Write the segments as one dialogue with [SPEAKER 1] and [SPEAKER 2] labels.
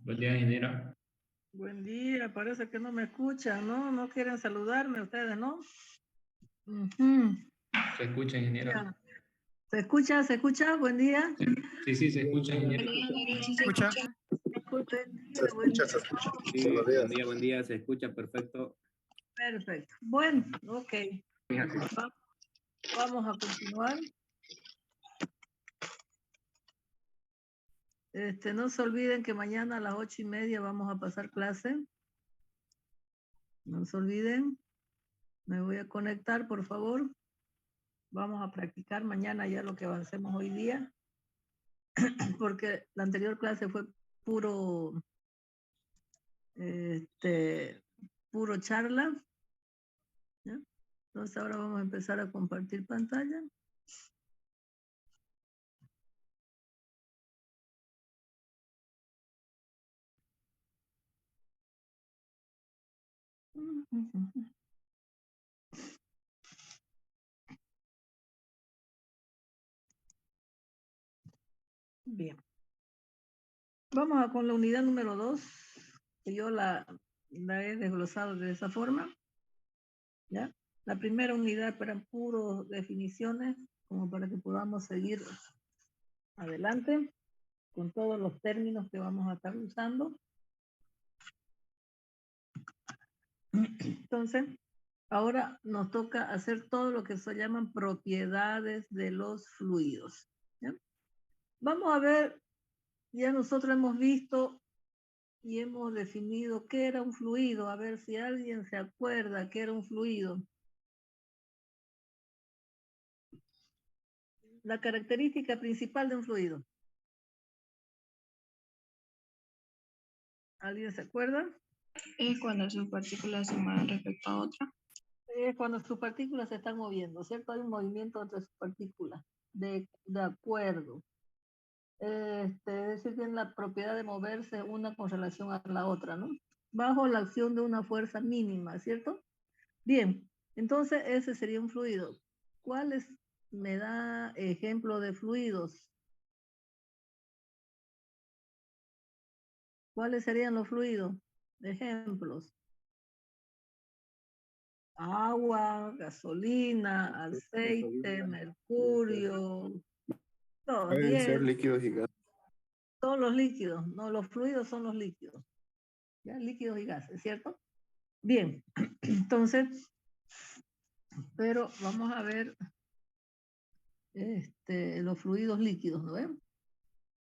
[SPEAKER 1] Buen día, ingeniera.
[SPEAKER 2] Buen día, parece que no me escuchan, ¿no? No quieren saludarme ustedes, ¿no? Ujú.
[SPEAKER 1] ¿Se escucha, ingeniera?
[SPEAKER 2] Ya. ¿Se escucha? ¿Se escucha? Buen día.
[SPEAKER 1] Sí, se escucha, ingeniera.
[SPEAKER 3] ¿Sí se escucha?
[SPEAKER 2] Se escucha,
[SPEAKER 4] Se escucha.
[SPEAKER 3] Sí,
[SPEAKER 4] Buenos días.
[SPEAKER 3] buen día, se escucha perfecto.
[SPEAKER 2] Perfecto. Bueno, ok. Vamos a continuar. No se olviden que mañana a las 8:30 vamos a pasar clase. No se olviden. Me voy a conectar, por favor. Vamos a practicar mañana ya lo que avancemos hoy día. Porque la anterior clase fue puro puro charla, ¿ya? Entonces ahora vamos a empezar a compartir pantalla. Bien. Vamos con la unidad número 2, que yo la he desglosado de esa forma, ¿ya? La primera unidad eran puras definiciones, como para que podamos seguir adelante con todos los términos que vamos a estar usando. Entonces, ahora nos toca hacer todo lo que se llaman propiedades de los fluidos, ¿ya? Vamos a ver, ya nosotros hemos visto y hemos definido qué era un fluido. A ver si alguien se acuerda qué era un fluido. La característica principal de un fluido. ¿Alguien se acuerda?
[SPEAKER 5] Es cuando sus partículas se mueven respecto a otra.
[SPEAKER 2] Es cuando sus partículas se están moviendo, ¿cierto? Hay un movimiento entre sus partículas. De acuerdo. Es decir, tienen la propiedad de moverse una con relación a la otra, ¿no? Bajo la acción de una fuerza mínima, ¿cierto? Bien, entonces ese sería un fluido. ¿Cuáles me da ejemplo de fluidos? ¿Cuáles serían los fluidos? Ejemplos. Agua, gasolina, aceite, mercurio, todo,
[SPEAKER 4] Pueden ser
[SPEAKER 2] hielo,
[SPEAKER 4] líquidos y gases.
[SPEAKER 2] todos los líquidos. No, los fluidos son los líquidos. ¿Ya? Líquidos y gases, ¿cierto? Bien, entonces, pero vamos a ver los fluidos líquidos, ¿no ven?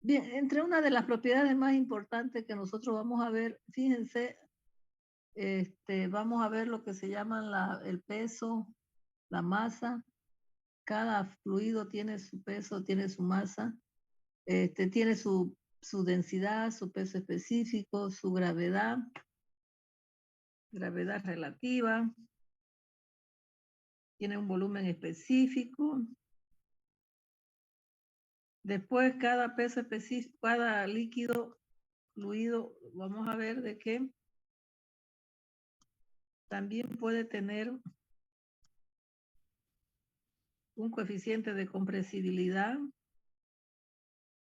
[SPEAKER 2] Bien, entre una de las propiedades más importantes que nosotros vamos a ver, fíjense, vamos a ver lo que se llama el peso, la masa. Cada fluido tiene su peso, tiene su masa, tiene su densidad, su peso específico, su gravedad relativa, tiene un volumen específico. Después, cada peso específico, cada líquido, fluido, vamos a ver de qué también puede tener un coeficiente de compresibilidad,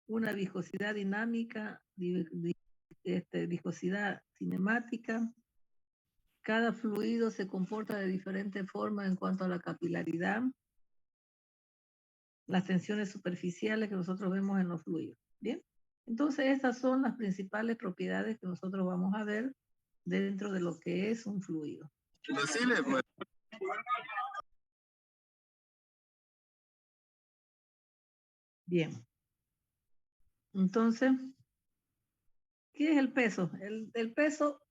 [SPEAKER 2] una viscosidad dinámica, viscosidad cinemática. Cada fluido se comporta de diferente forma en cuanto a la capilaridad, las tensiones superficiales que nosotros vemos en los fluidos. Bien, entonces estas son las principales propiedades que nosotros vamos a ver dentro de lo que es un fluido. Bien, entonces, ¿qué es el peso? El peso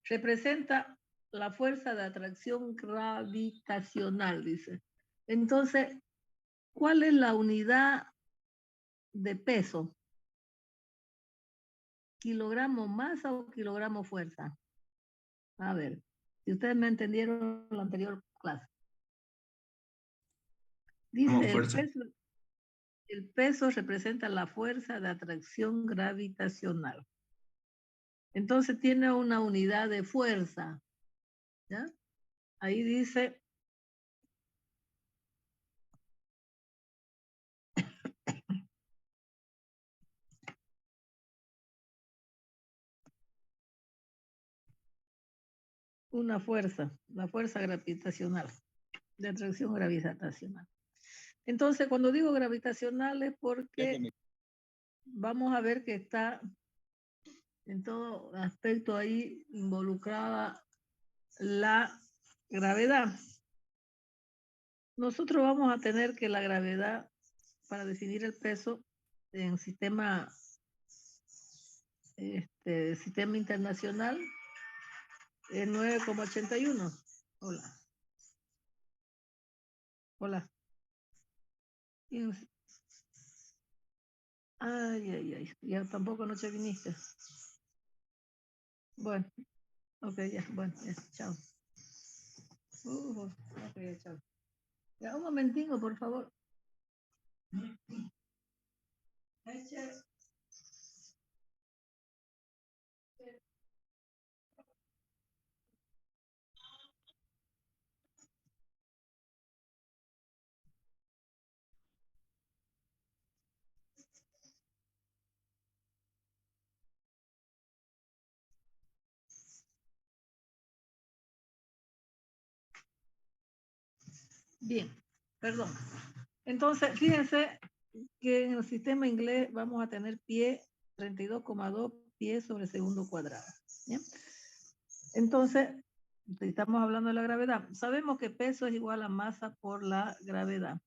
[SPEAKER 2] representa la fuerza de atracción gravitacional, dice. Entonces, ¿cuál es la unidad de peso? ¿Kilogramo masa o kilogramo fuerza? A ver, si ustedes me entendieron la anterior clase. Dice, el peso representa la fuerza de atracción gravitacional. Entonces tiene una unidad de fuerza, ¿ya? Ahí dice una fuerza, la fuerza gravitacional, de atracción gravitacional. Entonces, cuando digo gravitacional es porque vamos a ver que está en todo aspecto ahí involucrada la gravedad. Nosotros vamos a tener que la gravedad, para definir el peso en sistema internacional, es 9,81. Hola. Hola. Ay, ya tampoco anoche viniste. Bueno, ok, ya, bueno, ya, chao. Ok, ya, chao. Ya, un momentito, por favor. Bien, perdón. Entonces, fíjense que en el sistema inglés vamos a tener pie 32,2 pies sobre segundo cuadrado. ¿Bien? Entonces, estamos hablando de la gravedad. Sabemos que peso es igual a masa por la gravedad.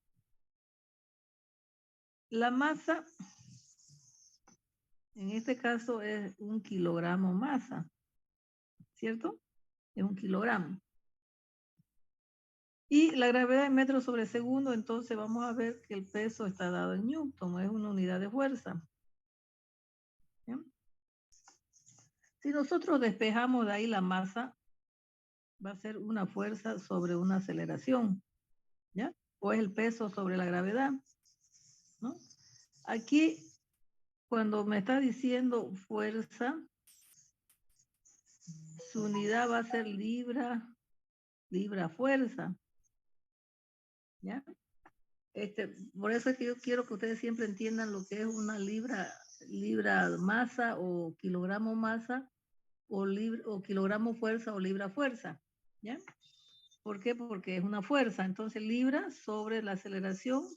[SPEAKER 2] La masa, en este caso, es 1 kilogramo masa, ¿cierto? Es 1 kilogramo. Y la gravedad en metros sobre segundo, entonces vamos a ver que el peso está dado en newton, es una unidad de fuerza. ¿Bien? Si nosotros despejamos de ahí la masa, va a ser una fuerza sobre una aceleración, ¿ya? O es el peso sobre la gravedad, ¿no? Aquí, cuando me está diciendo fuerza, su unidad va a ser libra fuerza, ¿ya? Por eso es que yo quiero que ustedes siempre entiendan lo que es una libra masa o kilogramo masa o kilogramo fuerza o libra fuerza, ¿ya? ¿Por qué? Porque es una fuerza. Entonces, libra sobre la aceleración,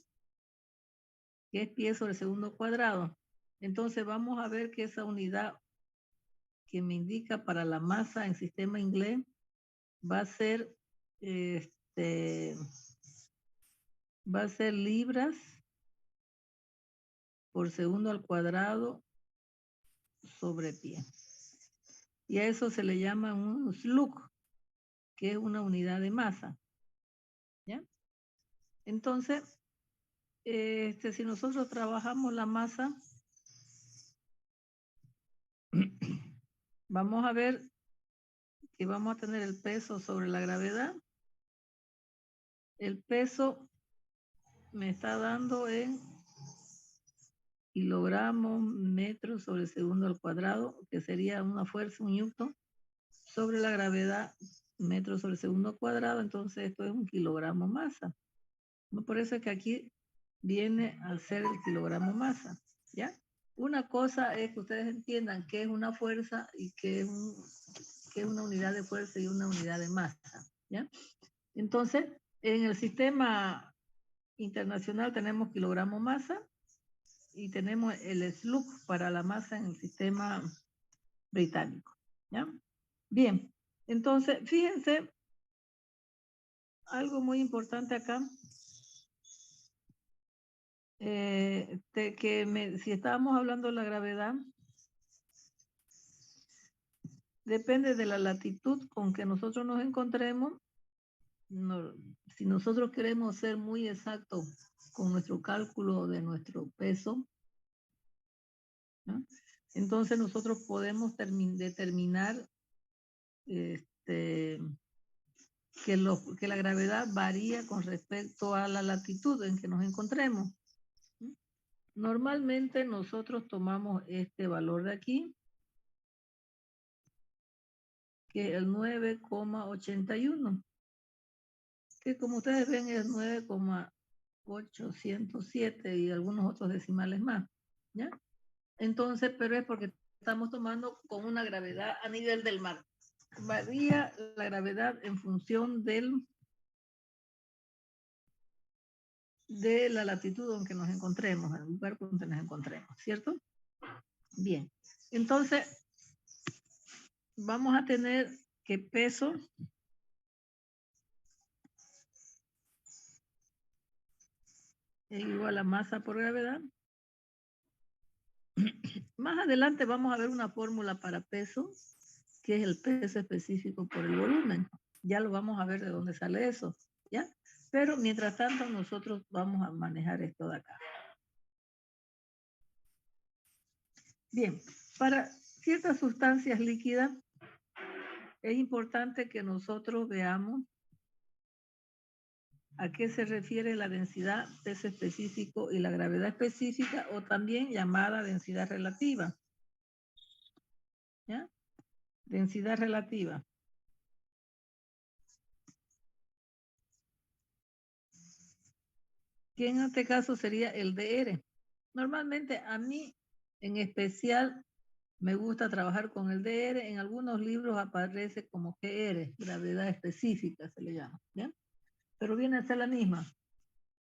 [SPEAKER 2] que es pie sobre segundo cuadrado. Entonces, vamos a ver que esa unidad que me indica para la masa en sistema inglés va a ser, libras por segundo al cuadrado sobre pie. Y a eso se le llama un slug, que es una unidad de masa. ¿Ya? Entonces, si nosotros trabajamos la masa, vamos a ver que vamos a tener el peso sobre la gravedad. El peso me está dando en kilogramos metros sobre segundo al cuadrado, que sería una fuerza, un newton, sobre la gravedad metros sobre segundo cuadrado. Entonces esto es 1 kilogramo masa. Por eso es que aquí viene a ser el kilogramo masa, ¿ya? Una cosa es que ustedes entiendan qué es una fuerza y qué es una unidad de fuerza y una unidad de masa, ¿ya? Entonces, en el sistema internacional tenemos kilogramo masa y tenemos el slug para la masa en el sistema británico, ¿ya? Bien, entonces, fíjense, algo muy importante acá, si estábamos hablando de la gravedad, depende de la latitud con que nosotros nos encontremos. Si nosotros queremos ser muy exactos con nuestro cálculo de nuestro peso, ¿no? Entonces nosotros podemos determinar que la gravedad varía con respecto a la latitud en que nos encontremos. Normalmente nosotros tomamos este valor de aquí, que es el 9,81, que como ustedes ven es 9,807 y algunos otros decimales más, ¿ya? Entonces, pero es porque estamos tomando con una gravedad a nivel del mar. varía la gravedad en función de la latitud en que nos encontremos, en el lugar donde nos encontremos, ¿cierto? Bien, entonces vamos a tener que peso es igual a masa por gravedad. Más adelante vamos a ver una fórmula para peso, que es el peso específico por el volumen. Ya lo vamos a ver de dónde sale eso, ¿ya? Pero mientras tanto nosotros vamos a manejar esto de acá. Bien, para ciertas sustancias líquidas es importante que nosotros veamos a qué se refiere la densidad, peso específico y la gravedad específica, o también llamada densidad relativa. ¿Ya? Densidad relativa. Que en este caso sería el DR. Normalmente a mí en especial me gusta trabajar con el DR. En algunos libros aparece como GR, gravedad específica se le llama, ¿ya? Pero viene a ser la misma.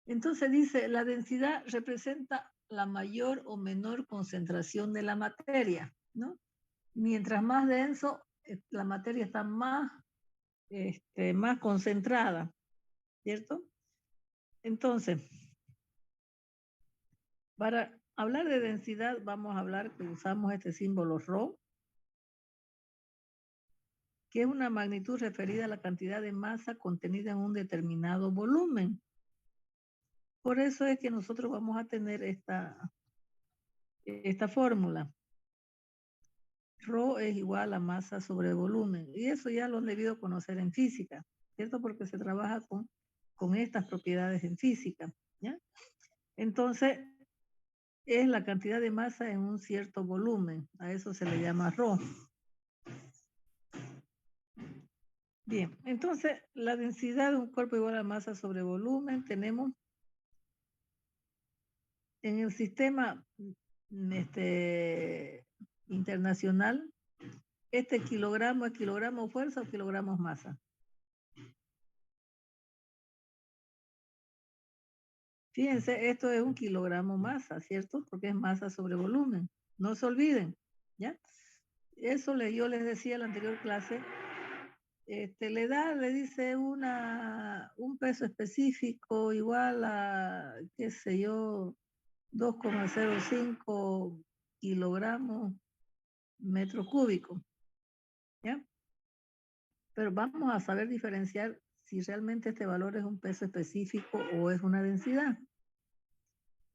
[SPEAKER 2] Entonces dice, la densidad representa la mayor o menor concentración de la materia, ¿no? Mientras más denso, la materia está más, más concentrada, ¿cierto? Entonces, para hablar de densidad, vamos a hablar que usamos este símbolo ρ, que es una magnitud referida a la cantidad de masa contenida en un determinado volumen. Por eso es que nosotros vamos a tener esta fórmula. Rho es igual a masa sobre volumen. Y eso ya lo han debido conocer en física, ¿cierto? Porque se trabaja con estas propiedades en física, ¿ya? Entonces, es la cantidad de masa en un cierto volumen. A eso se le llama Rho. Bien, entonces, la densidad de un cuerpo igual a masa sobre volumen, tenemos en el sistema internacional, kilogramo es kilogramo fuerza o kilogramos masa. Fíjense, esto es un kilogramo masa, ¿cierto? Porque es masa sobre volumen. No se olviden, ¿ya? Eso yo les decía en la anterior clase. Le dice un peso específico igual a, qué sé yo, 2,05 kilogramos metro cúbico, ¿ya? Pero vamos a saber diferenciar si realmente este valor es un peso específico o es una densidad.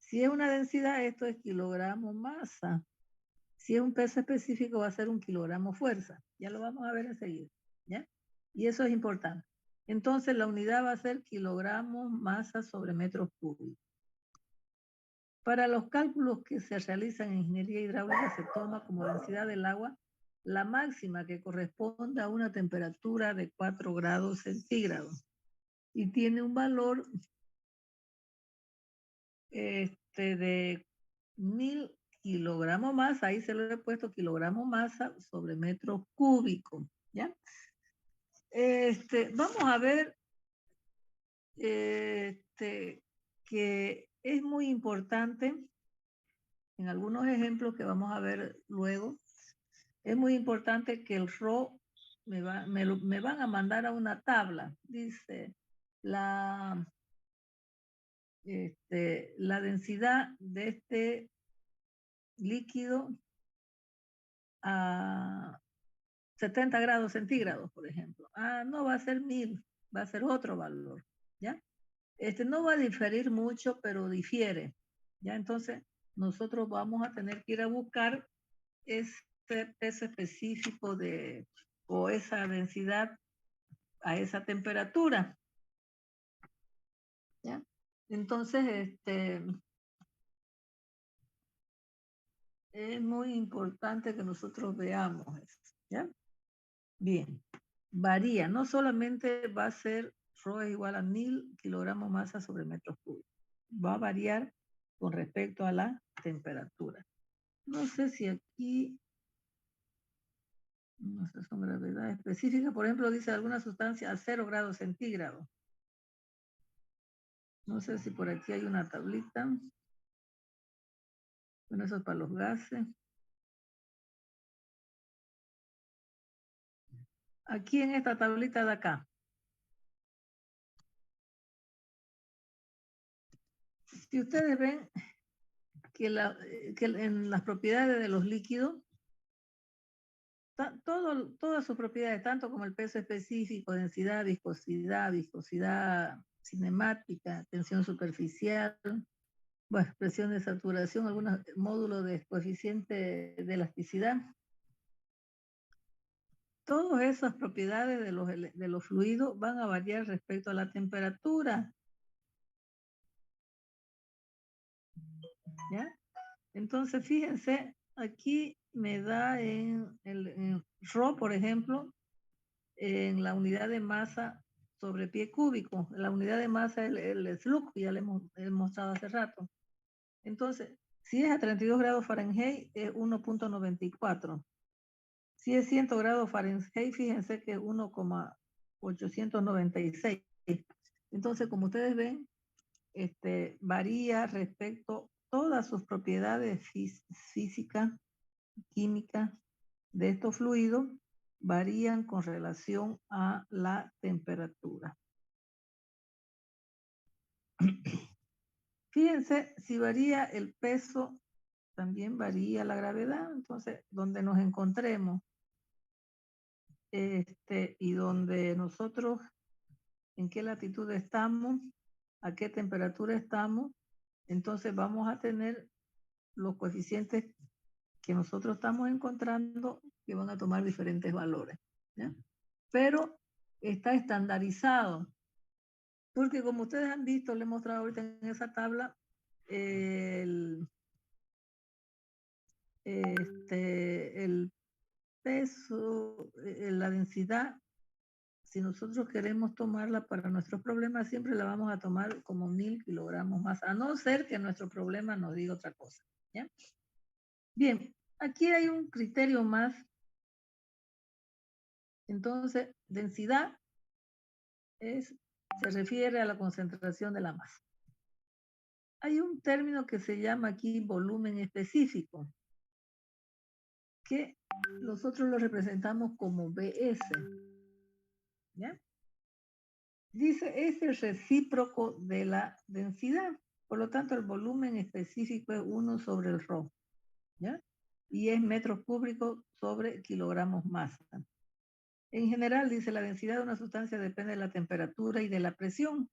[SPEAKER 2] Si es una densidad, esto es kilogramo masa. Si es un peso específico, va a ser un kilogramo fuerza. Ya lo vamos a ver enseguida, ¿ya? Y eso es importante. Entonces, la unidad va a ser kilogramos masa sobre metros cúbicos. Para los cálculos que se realizan en ingeniería hidráulica, se toma como densidad del agua la máxima, que corresponde a una temperatura de 4 grados centígrados. Y tiene un valor de 1000 kilogramos masa, ahí se lo he puesto kilogramo masa sobre metro cúbico, ¿ya? Vamos a ver que es muy importante, en algunos ejemplos que vamos a ver luego, es muy importante que el RO me van a mandar a una tabla, dice la densidad de este líquido a 70 grados centígrados, por ejemplo. No va a ser 1000, va a ser otro valor, ¿ya? No va a diferir mucho, pero difiere, ¿ya? Entonces, nosotros vamos a tener que ir a buscar ese peso específico o esa densidad a esa temperatura, ¿ya? Entonces, es muy importante que nosotros veamos eso, ¿ya? Bien, varía, no solamente va a ser ρ es igual a 1000 kilogramos masa sobre metros cúbicos, va a variar con respecto a la temperatura. No sé si aquí, Estas son gravedad específica. Por ejemplo, dice alguna sustancia a 0 grados centígrados. No sé si por aquí hay una tablita. Bueno, eso es para los gases. Aquí en esta tablita de acá. Si ustedes ven que en las propiedades de los líquidos, todas sus propiedades, tanto como el peso específico, densidad, viscosidad cinemática, tensión superficial, bueno, presión de saturación, algunos módulos de coeficiente de elasticidad. Todas esas propiedades de los fluidos van a variar respecto a la temperatura. ¿Ya? Entonces, fíjense, aquí me da en ρ, por ejemplo, en la unidad de masa sobre pie cúbico. La unidad de masa es el slug, ya le hemos mostrado hace rato. Entonces, si es a 32 grados Fahrenheit, es 1.94. Si es 100 grados Fahrenheit, fíjense que es 1,896. Entonces, como ustedes ven, varía respecto a todas sus propiedades físicas, químicas de estos fluidos, varían con relación a la temperatura. Fíjense, si varía el peso, también varía la gravedad. Entonces, donde nos encontremos y donde nosotros, en qué latitud estamos, a qué temperatura estamos, entonces vamos a tener los coeficientes que nosotros estamos encontrando que van a tomar diferentes valores, ¿ya? Pero está estandarizado, porque como ustedes han visto, le he mostrado ahorita en esa tabla, el peso, la densidad, si nosotros queremos tomarla para nuestros problemas, siempre la vamos a tomar como 1000 kilogramos más, a no ser que nuestro problema nos diga otra cosa, ¿ya? Bien, aquí hay un criterio más. Entonces, densidad se refiere a la concentración de la masa. Hay un término que se llama aquí volumen específico, que nosotros lo representamos como BS. ¿Ya? Dice, es el recíproco de la densidad. Por lo tanto, el volumen específico es 1 sobre el ρ. ¿Ya? Y es metros cúbicos sobre kilogramos masa. En general, dice, la densidad de una sustancia depende de la temperatura y de la presión.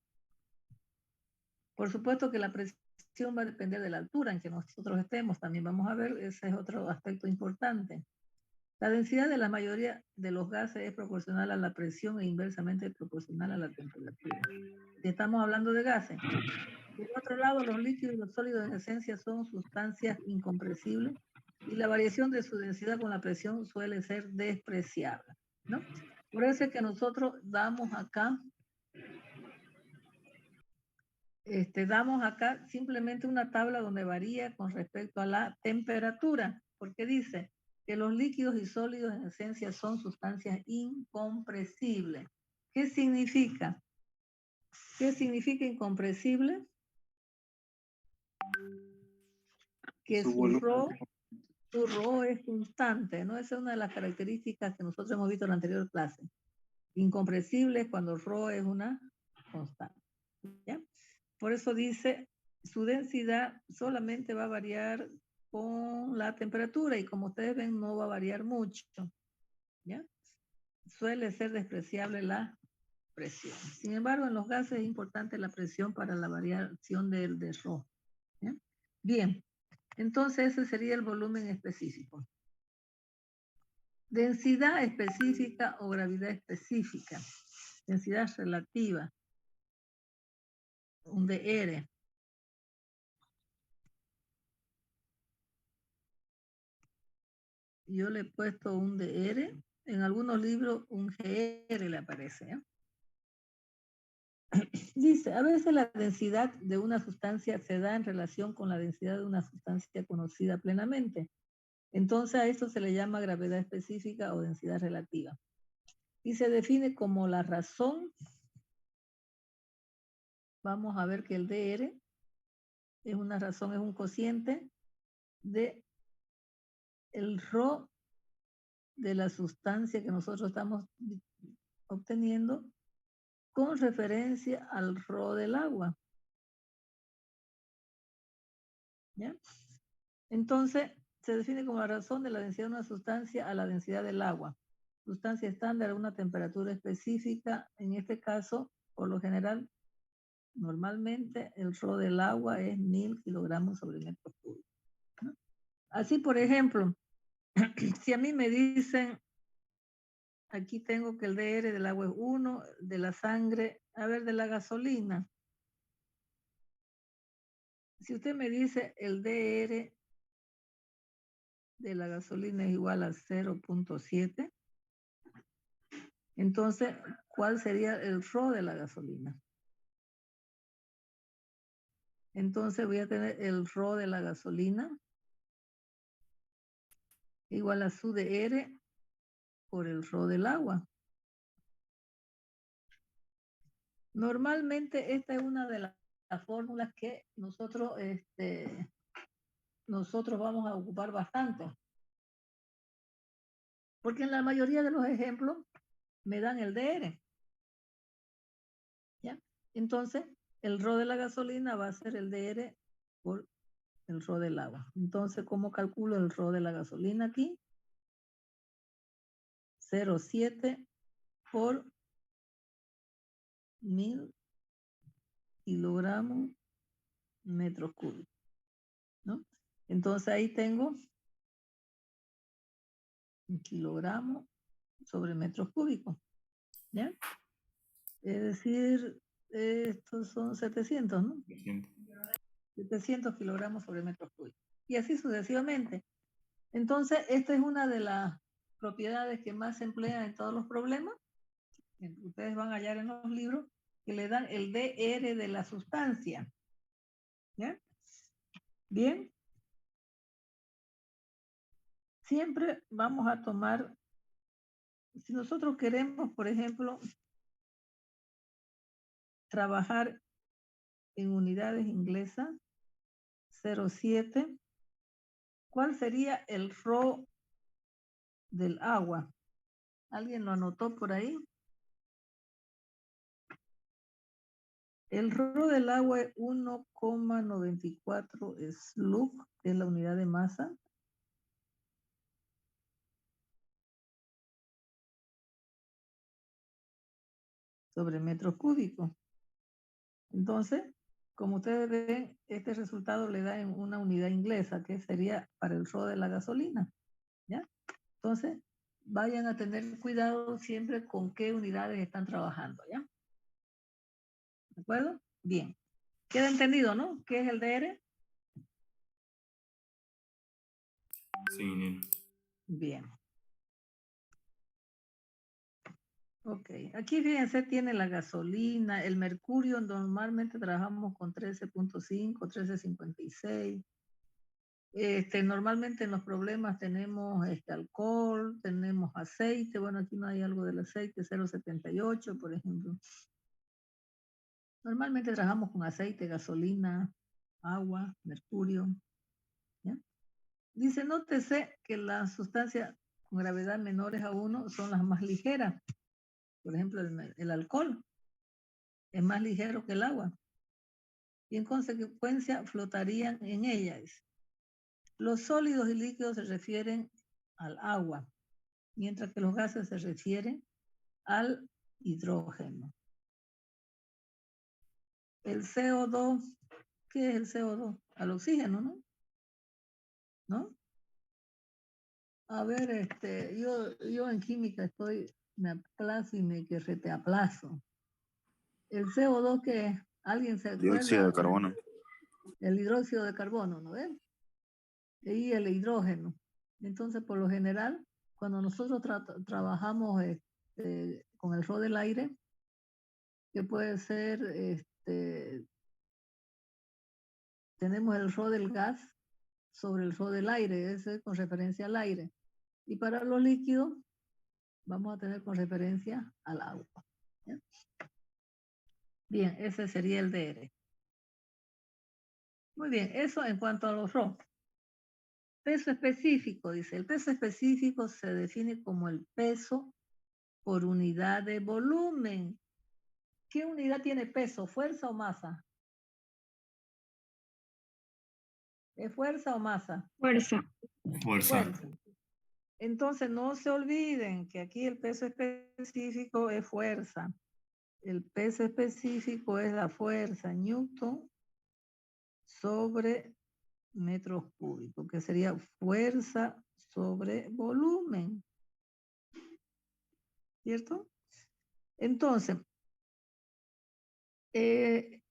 [SPEAKER 2] Por supuesto que la presión va a depender de la altura en que nosotros estemos. También vamos a ver, ese es otro aspecto importante. La densidad de la mayoría de los gases es proporcional a la presión e inversamente proporcional a la temperatura. Si estamos hablando de gases. Por otro lado, los líquidos y los sólidos en esencia son sustancias incompresibles y la variación de su densidad con la presión suele ser despreciable, ¿no? Por eso es que nosotros damos acá simplemente una tabla donde varía con respecto a la temperatura, porque dice que los líquidos y sólidos en esencia son sustancias incompresibles. ¿Qué significa? ¿Qué significa incompresible? Que su ρ es constante, ¿no? Esa es una de las características que nosotros hemos visto en la anterior clase. Incompresible cuando ρ es una constante, ¿ya? Por eso dice, su densidad solamente va a variar con la temperatura y como ustedes ven no va a variar mucho, ¿ya? Suele ser despreciable la presión. Sin embargo, en los gases es importante la presión para la variación de ρ, ¿ya? Bien, entonces ese sería el volumen específico. Densidad específica o gravedad específica. Densidad relativa. Un dr. Yo le he puesto un dr. En algunos libros un gr le aparece, ¿eh? Dice, a veces la densidad de una sustancia se da en relación con la densidad de una sustancia conocida plenamente. Entonces a esto se le llama gravedad específica o densidad relativa. Y se define como la razón. Vamos a ver que el DR es una razón, es un cociente de el ρ de la sustancia que nosotros estamos obteniendo con referencia al ρ del agua. ¿Ya? Entonces, se define como la razón de la densidad de una sustancia a la densidad del agua. Sustancia estándar a una temperatura específica, en este caso, por lo general, normalmente el ρ del agua es 1000 kilogramos sobre metro cúbico. ¿No? Así, por ejemplo, si a mí me dicen, aquí tengo que el DR del agua es 1, de la sangre, a ver, de la gasolina. Si usted me dice el DR de la gasolina es igual a 0.7, entonces, ¿cuál sería el ρ de la gasolina? Entonces voy a tener el ρ de la gasolina igual a su DR por el ρ del agua. Normalmente esta es una de las fórmulas que nosotros vamos a ocupar bastante. Porque en la mayoría de los ejemplos me dan el DR. ¿Ya? Entonces, el ρ de la gasolina va a ser el DR por el ρ del agua. Entonces, ¿cómo calculo el ρ de la gasolina aquí? 0,7 por 1000 kilogramos metros cúbicos, ¿no? Entonces ahí tengo un kilogramo sobre metros cúbicos, ¿ya? Es decir, estos son 700, ¿no? 700 kilogramos sobre metros cúbicos. Y así sucesivamente. Entonces, esta es una de las propiedades que más se emplea en todos los problemas. Ustedes van a hallar en los libros que le dan el DR de la sustancia. ¿Ya? Bien. Siempre vamos a tomar, si nosotros queremos, por ejemplo, trabajar en unidades inglesas, 0,7, ¿cuál sería el ρ del agua? ¿Alguien lo anotó por ahí? El ρ del agua es 1,94 slug, que es la unidad de masa. Sobre metros cúbicos. Entonces, como ustedes ven, este resultado le da en una unidad inglesa, que sería para el ρ de la gasolina. ¿Ya? Entonces, vayan a tener cuidado siempre con qué unidades están trabajando, ¿ya? ¿De acuerdo? Bien. Queda entendido, ¿no? ¿Qué es el DR?
[SPEAKER 3] Sí, Nina.
[SPEAKER 2] Bien. Ok. Aquí, fíjense, tiene la gasolina, el mercurio, normalmente trabajamos con 13.5, 13.56. Normalmente en los problemas tenemos alcohol, tenemos aceite. Bueno, aquí no hay algo del aceite, 0,78, por ejemplo. Normalmente trabajamos con aceite, gasolina, agua, mercurio. ¿Ya? Dice, nótese que las sustancias con gravedad menores a 1 son las más ligeras. Por ejemplo, el alcohol es más ligero que el agua. Y en consecuencia flotarían en ellas. Los sólidos y líquidos se refieren al agua, mientras que los gases se refieren al hidrógeno. El CO2, ¿qué es el CO2? Al oxígeno, ¿no? ¿No? A ver, yo en química me aplazo y me que aplazo. El CO2, ¿qué es? ¿Alguien se acuerda?
[SPEAKER 4] Dióxido de carbono.
[SPEAKER 2] El hidróxido de carbono, ¿no ven? Y el hidrógeno. Entonces, por lo general, cuando nosotros trabajamos con el ρ del aire, que puede ser, tenemos el ρ del gas sobre el rho del aire, ese es con referencia al aire. Y para los líquidos, vamos a tener con referencia al agua. ¿Ya? Bien, ese sería el DR. Muy bien, eso en cuanto a los rho. Peso específico, dice. El peso específico se define como el peso por unidad de volumen. ¿Qué unidad tiene peso? ¿Fuerza o masa? ¿Es fuerza o masa?
[SPEAKER 5] Fuerza.
[SPEAKER 3] Fuerza.
[SPEAKER 2] Fuerza. Entonces no se olviden que aquí el peso específico es fuerza. El peso específico es la fuerza, Newton sobre metros cúbicos, que sería fuerza sobre volumen. ¿Cierto? Entonces, se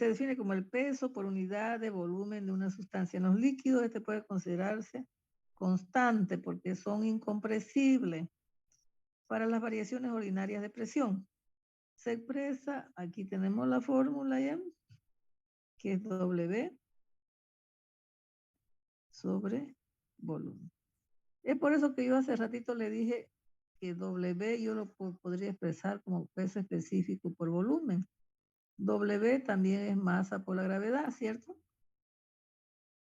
[SPEAKER 2] define como el peso por unidad de volumen de una sustancia. En los líquidos este puede considerarse constante porque son incompresibles para las variaciones ordinarias de presión. Se expresa, aquí tenemos la fórmula ya, que es W sobre volumen. Es por eso que yo hace ratito le dije que W yo lo podría expresar como peso específico por volumen. W también es masa por la gravedad, ¿cierto?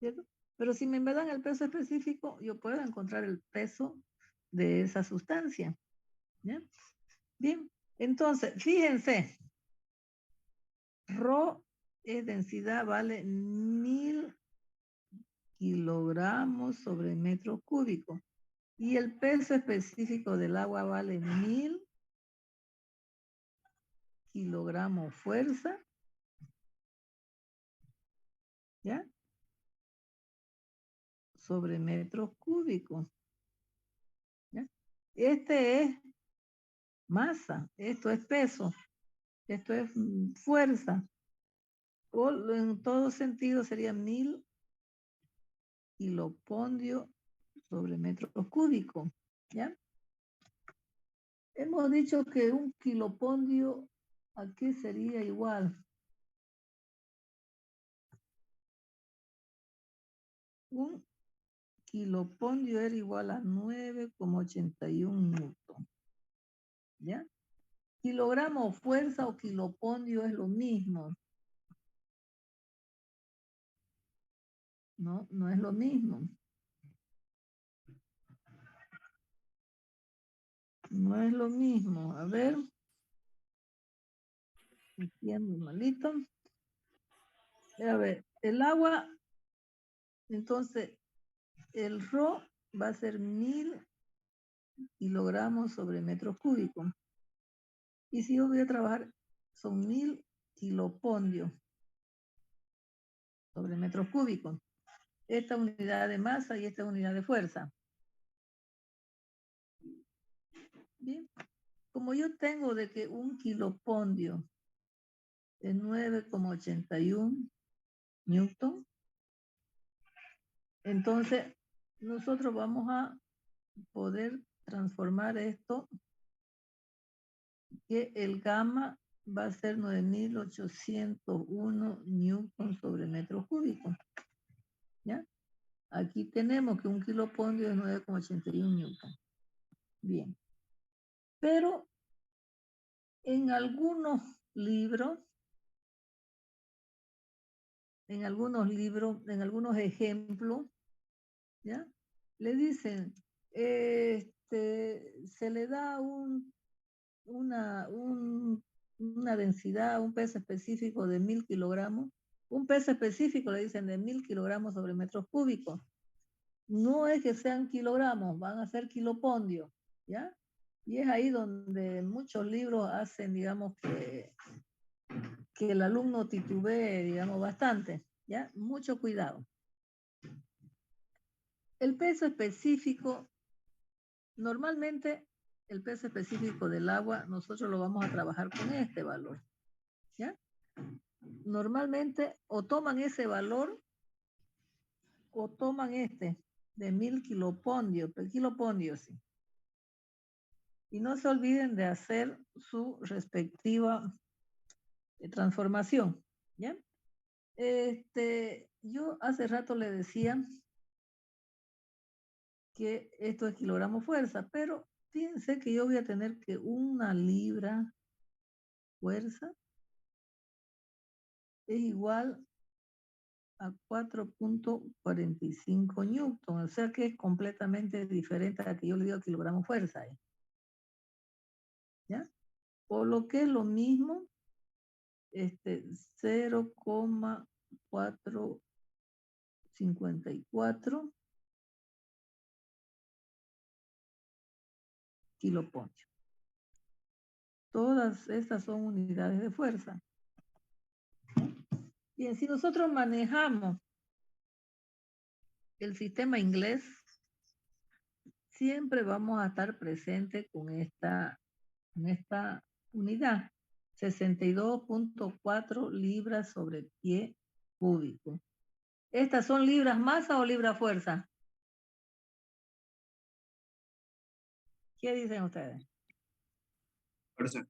[SPEAKER 2] ¿Cierto? Pero si me dan el peso específico, yo puedo encontrar el peso de esa sustancia. ¿Ya? Bien, entonces, fíjense, Rho es densidad, vale 1000 kilogramos sobre metro cúbico. Y el peso específico del agua vale 1000 kilogramos fuerza. ¿Ya? Sobre metros cúbicos. ¿Ya? Este es masa, esto es peso, esto es fuerza. O en todo sentido sería 1000 kilopondio sobre metros cúbicos. ¿Ya? Hemos dicho que un kilopondio aquí sería igual. Un kilopondio era igual a 9,81 newton. ¿Ya? Kilogramo fuerza o kilopondio es lo mismo. No, no es lo mismo. No es lo mismo. A ver. Entiendo, malito. A ver, el agua, entonces, el Rho va a ser 1000 kilogramos sobre metros cúbicos. Y si yo voy a trabajar, son 1000 kilopondios sobre metros cúbicos. Esta unidad de masa y esta unidad de fuerza. Bien. Como yo tengo de que un kilopondio es 9,81 newton, entonces nosotros vamos a poder transformar esto, que el gamma va a ser 9801 newton sobre metro cúbico. ¿Ya? Aquí tenemos que un kilopondio es 9,81 newton. Bien. Pero en algunos libros, en algunos ejemplos, ¿ya? Le dicen, se le da una densidad, un peso específico de 1000 kilogramos, un peso específico le dicen de 1000 kilogramos sobre metros cúbicos. No es que sean kilogramos, van a ser kilopondios, ¿ya? Y es ahí donde muchos libros hacen, digamos, que el alumno titubee, digamos, bastante, ¿ya? Mucho cuidado. El peso específico, normalmente el peso específico del agua, nosotros lo vamos a trabajar con este valor, ¿ya? Normalmente o toman ese valor o toman este de 1000 kilopondios, sí. Y no se olviden de hacer su respectiva transformación, ¿ya? yo hace rato le decía que esto es kilogramo fuerza, pero fíjense que yo voy a tener que 1 libra fuerza es igual a 4.45 newton, o sea que es completamente diferente a la que yo le digo kilogramo fuerza. ¿Ya? Por lo que es lo mismo, 0,454 kilopollo. Todas estas son unidades de fuerza. Bien, si nosotros manejamos el sistema inglés, siempre vamos a estar presente con esta unidad, 62.4 libras sobre pie cúbico. ¿Estas son libras masa o libras fuerza? ¿Qué dicen ustedes?
[SPEAKER 3] Fuerza.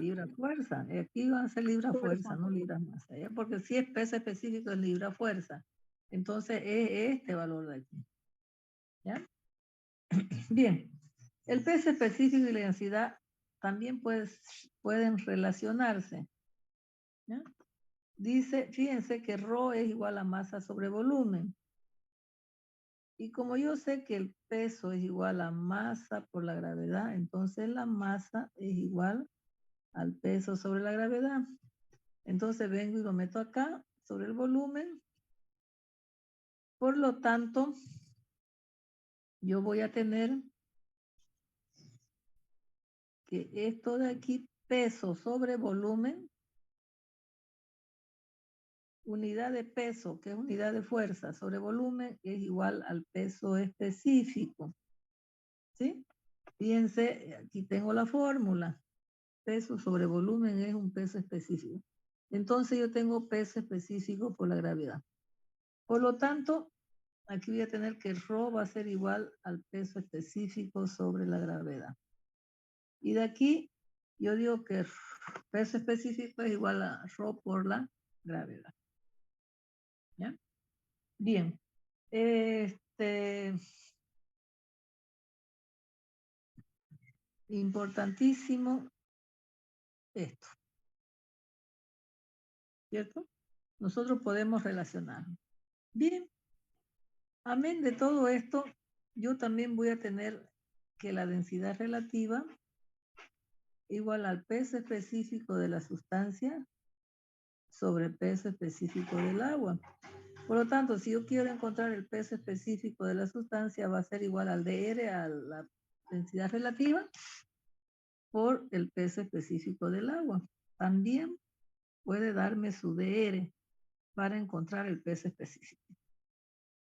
[SPEAKER 2] Libra fuerza. Aquí van a ser libra fuerza, no libra masa. ¿Ya? Porque si es peso específico es libra fuerza. Entonces es este valor de aquí. ¿Ya? Bien. El peso específico y la densidad también pueden relacionarse. ¿Ya? Dice, fíjense que ρ es igual a masa sobre volumen. Y como yo sé que el peso es igual a masa por la gravedad, entonces la masa es igual al peso sobre la gravedad. Entonces vengo y lo meto acá sobre el volumen. Por lo tanto, yo voy a tener que esto de aquí, peso sobre volumen, unidad de peso, que es unidad de fuerza sobre volumen, es igual al peso específico. ¿Sí? Fíjense, aquí tengo la fórmula. Peso sobre volumen es un peso específico. Entonces yo tengo peso específico por la gravedad. Por lo tanto, aquí voy a tener que ρ va a ser igual al peso específico sobre la gravedad. Y de aquí yo digo que peso específico es igual a ρ por la gravedad. ¿Ya? Bien. Importantísimo esto. ¿Cierto? Nosotros podemos relacionar. Bien. Amén de todo esto, yo también voy a tener que la densidad relativa igual al peso específico de la sustancia sobre peso específico del agua. Por lo tanto, si yo quiero encontrar el peso específico de la sustancia, va a ser igual al dr, a la densidad relativa, por el peso específico del agua. También puede darme su dr para encontrar el peso específico.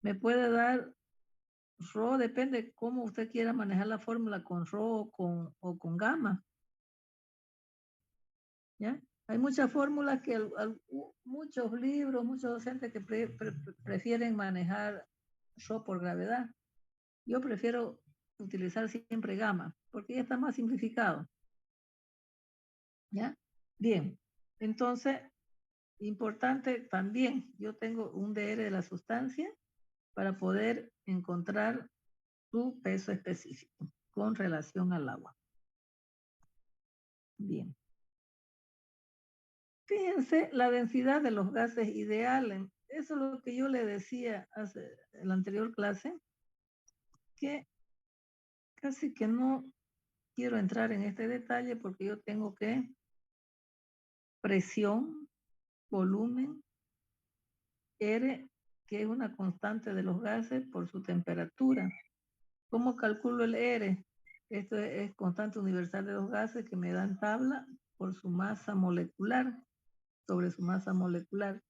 [SPEAKER 2] Me puede dar ρ, depende de cómo usted quiera manejar la fórmula, con ρ o con gamma. ¿Ya? Hay muchas fórmulas que muchos libros, muchos docentes que prefieren manejar ρ por gravedad. Yo prefiero utilizar siempre gamma, porque ya está más simplificado. ¿Ya? Bien. Entonces, importante también, yo tengo un dr de la sustancia para poder encontrar su peso específico con relación al agua. Bien. Fíjense la densidad de los gases ideales. Eso es lo que yo le decía en la anterior clase, que casi que no quiero entrar en este detalle porque yo tengo que presión, volumen, R, que es una constante de los gases por su temperatura. ¿Cómo calculo el R? Esto es constante universal de los gases que me dan tabla por su masa molecular, sobre su masa molecular.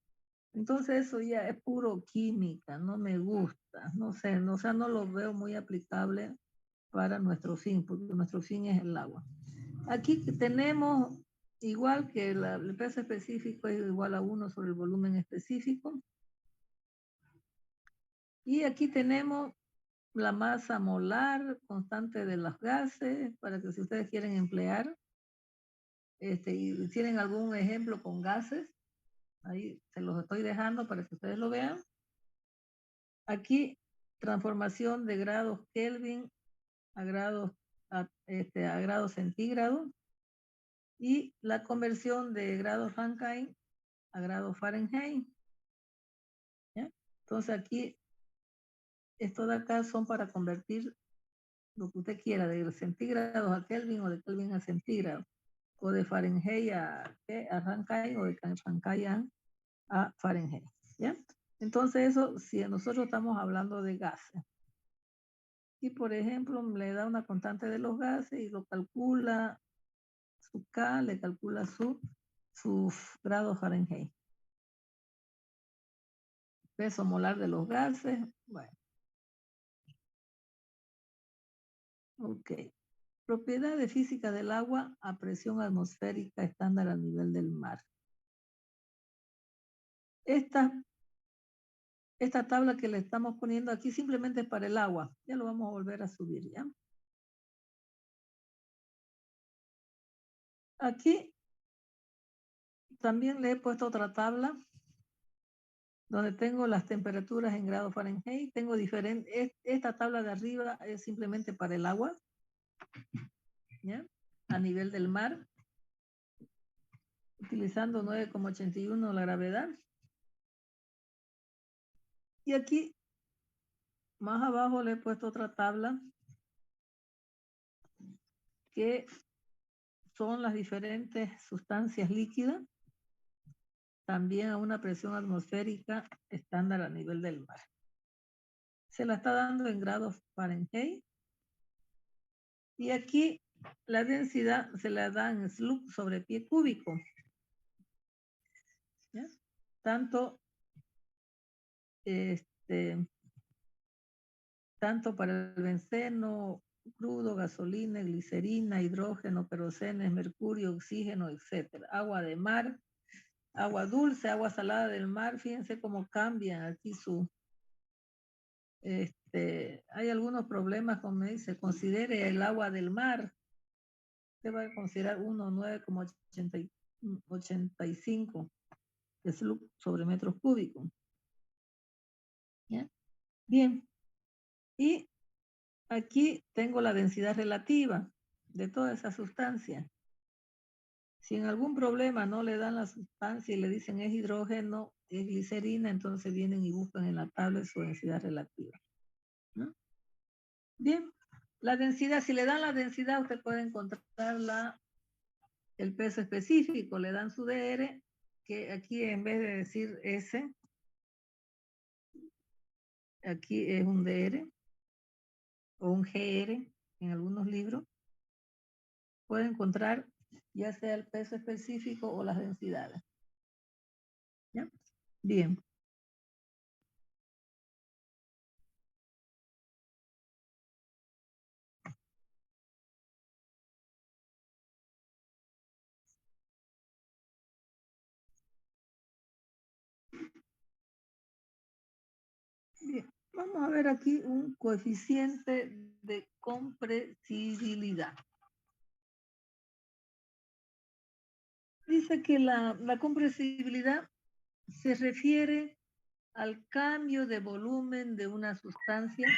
[SPEAKER 2] Entonces eso ya es puro química, no me gusta, no sé, o sea, no lo veo muy aplicable para nuestro fin, porque nuestro fin es el agua. Aquí tenemos, igual que el peso específico es igual a 1 sobre el volumen específico. Y aquí tenemos la masa molar constante de los gases, para que si ustedes quieren emplear, y tienen algún ejemplo con gases, Ahí se los estoy dejando para que ustedes lo vean. Aquí, transformación de grados Kelvin a grados, a grados centígrados. Y la conversión de grados Rankine a grados Fahrenheit. ¿Ya? Entonces aquí, estos de acá son para convertir lo que usted quiera, de centígrados a Kelvin o de Kelvin a centígrados, o de Fahrenheit a Rankine o de Rankine a Fahrenheit. ¿Ya? Entonces eso, si nosotros estamos hablando de gases. Y por ejemplo, le da una constante de los gases y lo calcula su K, le calcula su grado Fahrenheit. Peso molar de los gases. Bueno. Ok. Propiedades físicas del agua a presión atmosférica estándar a nivel del mar. Esta tabla que le estamos poniendo aquí simplemente es para el agua. Ya lo vamos a volver a subir, ¿ya? Aquí también le he puesto otra tabla donde tengo las temperaturas en grados Fahrenheit. Tengo diferentes, esta tabla de arriba es simplemente para el agua, ¿ya? A nivel del mar, utilizando 9,81 la gravedad. Y aquí, más abajo le he puesto otra tabla que son las diferentes sustancias líquidas, también a una presión atmosférica estándar a nivel del mar. Se la está dando en grados Fahrenheit. Y aquí la densidad se la da en Sloop sobre pie cúbico. ¿Ya? Tanto, tanto para el benceno, crudo, gasolina, glicerina, hidrógeno, perocenes, mercurio, oxígeno, etcétera. Agua de mar, agua dulce, agua salada del mar. Fíjense cómo cambian aquí su... hay algunos problemas, como me dice, considere el agua del mar. Usted va a considerar 1,9,85 Sloop sobre metros cúbicos. ¿Ya? Bien. Y aquí tengo la densidad relativa de toda esa sustancia. Si en algún problema no le dan la sustancia y le dicen es hidrógeno, es glicerina, entonces vienen y buscan en la tabla su densidad relativa. ¿No? Bien, la densidad, si le dan la densidad, usted puede encontrar el peso específico, le dan su DR, que aquí en vez de decir S, aquí es un DR o un GR en algunos libros. Puede encontrar ya sea el peso específico o las densidades. ¿Ya? Bien. Bien. Vamos a ver aquí un coeficiente de compresibilidad. Dice que la compresibilidad se refiere al cambio de volumen de una sustancia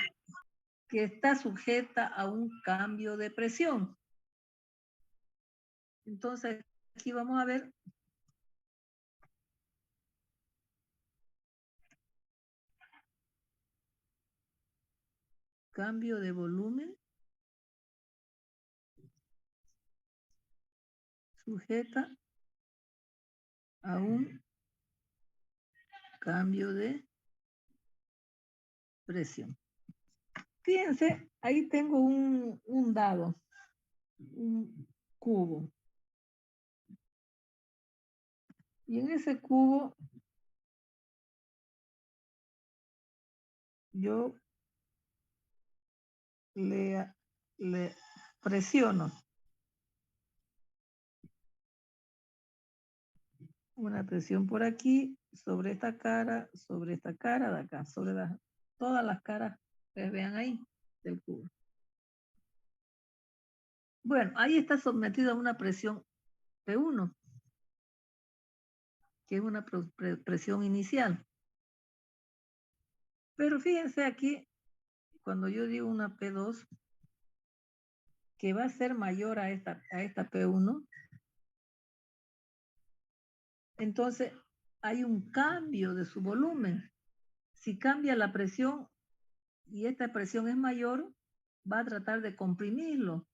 [SPEAKER 2] que está sujeta a un cambio de presión. Entonces, aquí vamos a ver cambio de volumen sujeta a un cambio de presión. Fíjense, ahí tengo un dado, un cubo. Y en ese cubo yo le presiono una presión por aquí, sobre esta cara de acá, sobre todas las caras que vean ahí del cubo. Bueno, ahí está sometido a una presión P1, que es una presión inicial. Pero fíjense aquí, cuando yo digo una P2, que va a ser mayor a esta P1, entonces hay un cambio de su volumen. Si cambia la presión y esta presión es mayor, va a tratar de comprimirlo,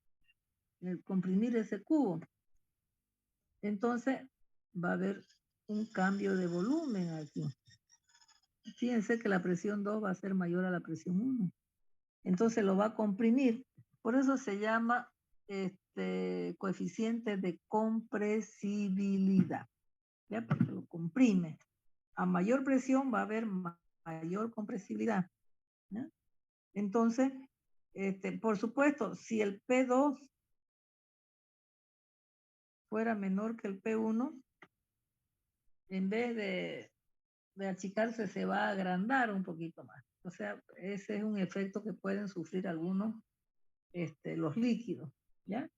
[SPEAKER 2] comprimir ese cubo. Entonces va a haber un cambio de volumen aquí. Fíjense que la presión 2 va a ser mayor a la presión 1. Entonces lo va a comprimir. Por eso se llama coeficiente de compresibilidad. ¿Ya? Porque lo comprime. A mayor presión va a haber mayor compresibilidad. ¿Ya? Entonces, por supuesto, si el P2 fuera menor que el P1, en vez de achicarse, se va a agrandar un poquito más. O sea, ese es un efecto que pueden sufrir algunos, los líquidos, ¿ya?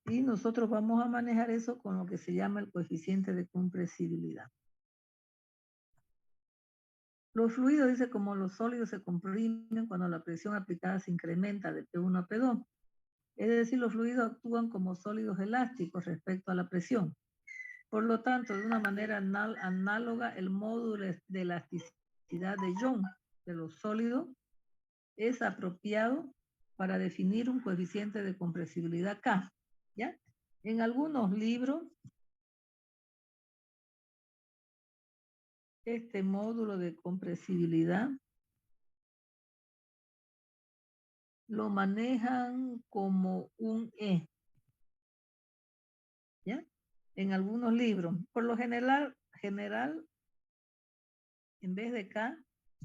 [SPEAKER 2] Y nosotros vamos a manejar eso con lo que se llama el coeficiente de compresibilidad. Los fluidos, dice, como los sólidos se comprimen cuando la presión aplicada se incrementa de P1 a P2. Es decir, los fluidos actúan como sólidos elásticos respecto a la presión. Por lo tanto, de una manera análoga, el módulo de elasticidad de Young de los sólidos es apropiado para definir un coeficiente de compresibilidad K. ¿Ya? En algunos libros, este módulo de compresibilidad lo manejan como un E. ¿Ya? En algunos libros. Por lo general, en vez de K,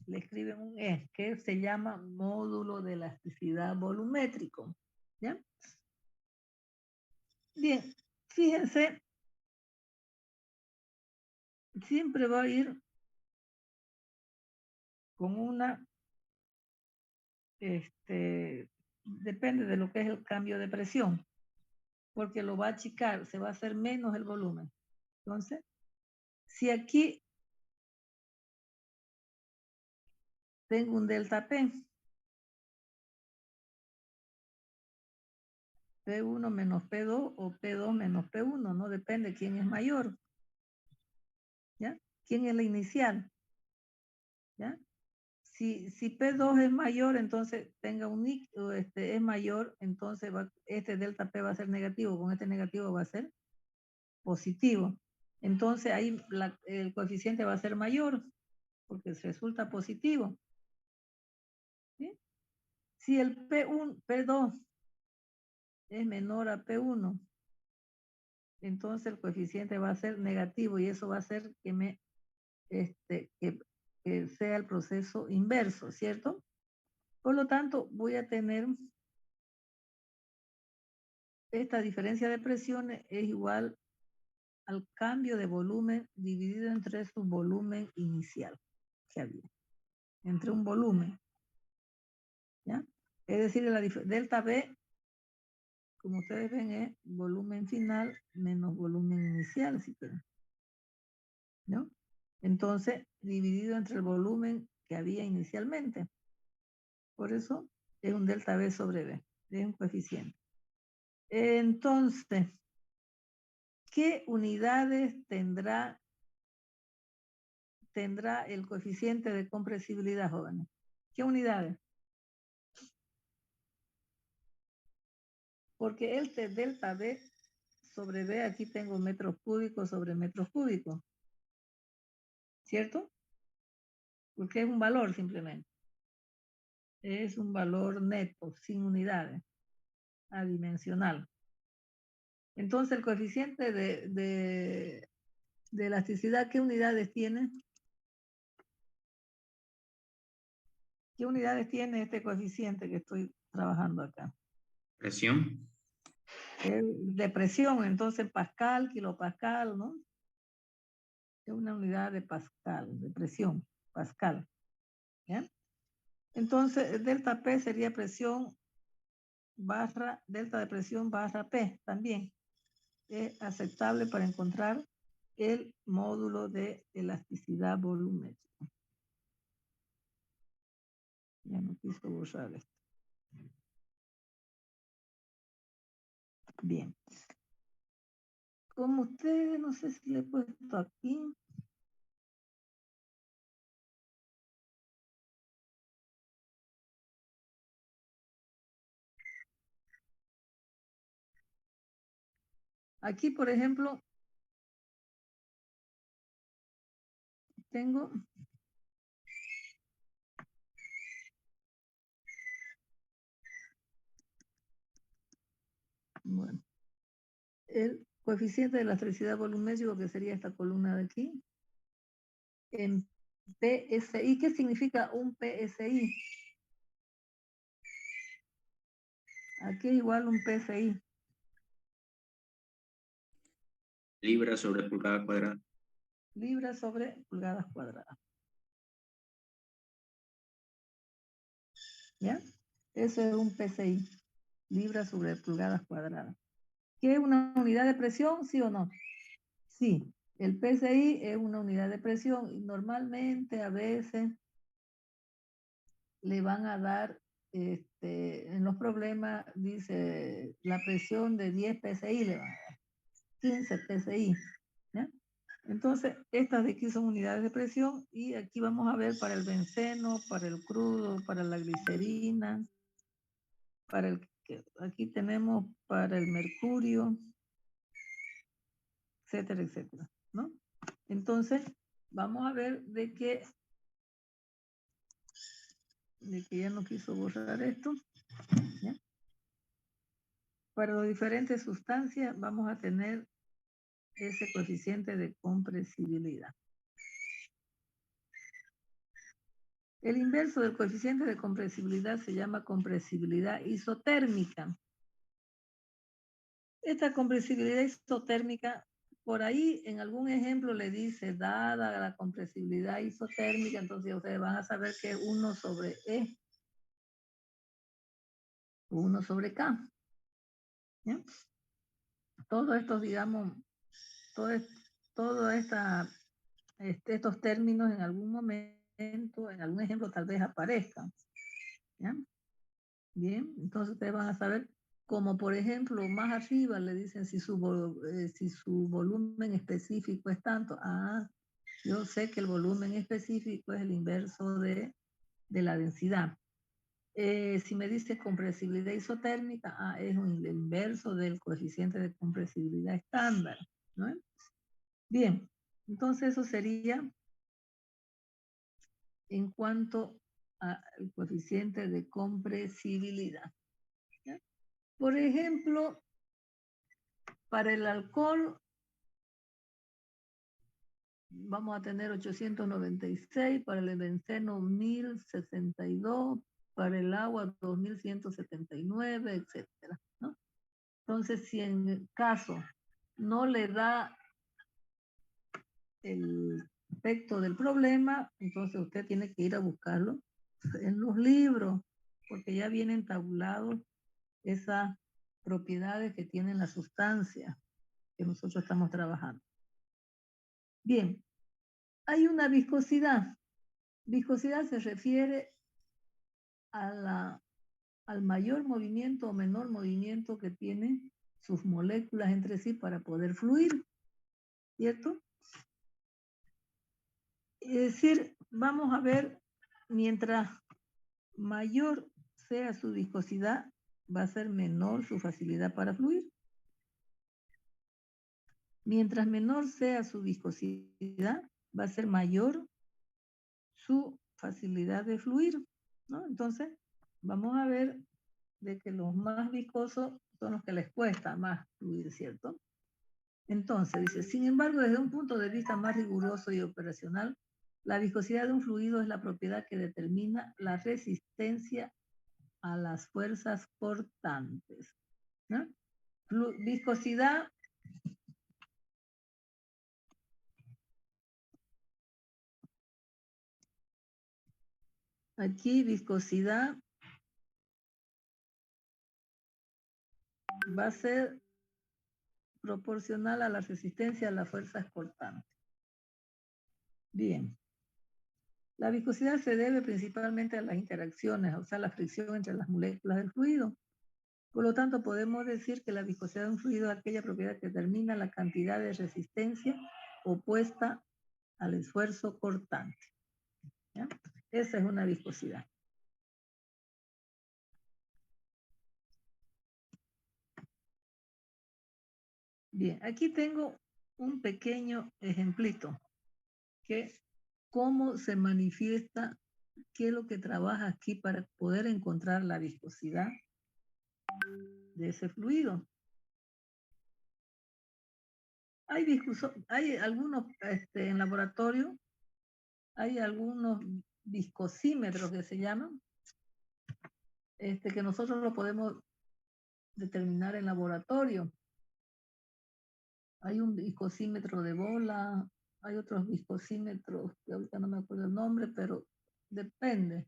[SPEAKER 2] le escriben un E, que se llama módulo de elasticidad volumétrico. ¿Ya? Bien, fíjense, siempre va a ir con una, depende de lo que es el cambio de presión, porque lo va a achicar, se va a hacer menos el volumen. Entonces, si aquí tengo un delta P, P1 menos P2 o P2 menos P1, no depende quién es mayor. ¿Ya? ¿Quién es la inicial? ¿Ya? Si P2 es mayor, entonces tenga un es mayor, entonces este delta P va a ser negativo, con este negativo va a ser positivo. Entonces ahí el coeficiente va a ser mayor, porque resulta positivo. ¿Sí? Si el P2 es menor a P1, entonces el coeficiente va a ser negativo y eso va a hacer que que sea el proceso inverso, ¿cierto? Por lo tanto, voy a tener esta diferencia de presiones es igual al cambio de volumen dividido entre su volumen inicial que había, entre un volumen, ¿ya? Es decir, la delta B, como ustedes ven, es volumen final menos volumen inicial, si quieren, ¿no? Entonces, dividido entre el volumen que había inicialmente. Por eso es un delta B sobre B, es un coeficiente. Entonces, ¿qué unidades tendrá el coeficiente de compresibilidad, jóvenes? ¿Qué unidades? Porque el delta B sobre B, aquí tengo metros cúbicos sobre metros cúbicos, ¿cierto? Porque es un valor simplemente. Es un valor neto, sin unidades, adimensional. Entonces, el coeficiente de elasticidad, ¿qué unidades tiene? ¿Qué unidades tiene este coeficiente que estoy trabajando acá?
[SPEAKER 3] Presión.
[SPEAKER 2] De presión, entonces Pascal, kilopascal, ¿no? Es una unidad de Pascal, de presión, Pascal. ¿Ya? Entonces, delta P sería presión barra, delta de presión barra P también. Es aceptable para encontrar el módulo de elasticidad volumétrica. Ya no quiso borrar esto. Bien. Como ustedes, no sé si le he puesto aquí. Aquí, por ejemplo, tengo bueno, el coeficiente de elasticidad volumétrico, que sería esta columna de aquí, en PSI. ¿Qué significa un PSI? Aquí es igual un PSI.
[SPEAKER 3] Libra sobre pulgada cuadrada.
[SPEAKER 2] Libras sobre pulgadas cuadradas. ¿Ya? Eso es un PSI. Libras sobre pulgadas cuadradas. ¿Qué es una unidad de presión? ¿Sí o no? Sí. El PSI es una unidad de presión y normalmente a veces le van a dar, en los problemas dice la presión de 10 PSI le van a dar, 15 PSI. ¿Ya? Entonces, estas de aquí son unidades de presión y aquí vamos a ver para el benceno, para el crudo, para la glicerina, para el aquí tenemos para el mercurio, etcétera, etcétera, ¿no? Entonces, vamos a ver de que ya no quiso borrar esto. ¿Ya? Para las diferentes sustancias vamos a tener ese coeficiente de compresibilidad. El inverso del coeficiente de compresibilidad se llama compresibilidad isotérmica. Esta compresibilidad isotérmica, por ahí en algún ejemplo le dice, dada la compresibilidad isotérmica, entonces ustedes van a saber que es 1 sobre E, 1 sobre K. ¿Ya? Todo esto, digamos, todo estos términos en algún momento, en algún ejemplo tal vez aparezcan. ¿Ya? Bien, entonces ustedes van a saber, como por ejemplo, más arriba le dicen si su volumen específico es tanto. Ah, yo sé que el volumen específico es el inverso de la densidad. Si me dice compresibilidad isotérmica, es el inverso del coeficiente de compresibilidad estándar, ¿no? Bien, entonces eso sería en cuanto al coeficiente de compresibilidad. ¿Ya? Por ejemplo, para el alcohol vamos a tener 896, para el benceno 1062, para el agua 2179, etcétera, ¿no? Entonces, si en el caso no le da el aspecto del problema, entonces usted tiene que ir a buscarlo en los libros, porque ya vienen tabulados esas propiedades que tienen la sustancia que nosotros estamos trabajando. Bien, hay una viscosidad. Viscosidad se refiere al mayor movimiento o menor movimiento que tienen sus moléculas entre sí para poder fluir, ¿cierto? Es decir, vamos a ver, mientras mayor sea su viscosidad, va a ser menor su facilidad para fluir. Mientras menor sea su viscosidad, va a ser mayor su facilidad de fluir, ¿no? Entonces, vamos a ver de que los más viscosos son los que les cuesta más fluir, ¿cierto? Entonces, dice, sin embargo, desde un punto de vista más riguroso y operacional, la viscosidad de un fluido es la propiedad que determina la resistencia a las fuerzas cortantes, ¿no? Viscosidad aquí, viscosidad va a ser proporcional a la resistencia a las fuerzas cortantes. Bien. La viscosidad se debe principalmente a las interacciones, o sea, la fricción entre las moléculas del fluido. Por lo tanto, podemos decir que la viscosidad de un fluido es aquella propiedad que determina la cantidad de resistencia opuesta al esfuerzo cortante. ¿Ya? Esa es una viscosidad. Bien, aquí tengo un pequeño ejemplito que cómo se manifiesta, qué es lo que trabaja aquí para poder encontrar la viscosidad de ese fluido. Hay algunos, en laboratorio, hay algunos viscosímetros que se llaman, que nosotros lo podemos determinar en laboratorio. Hay un viscosímetro de bola, hay otros viscosímetros, que ahorita no me acuerdo el nombre, pero depende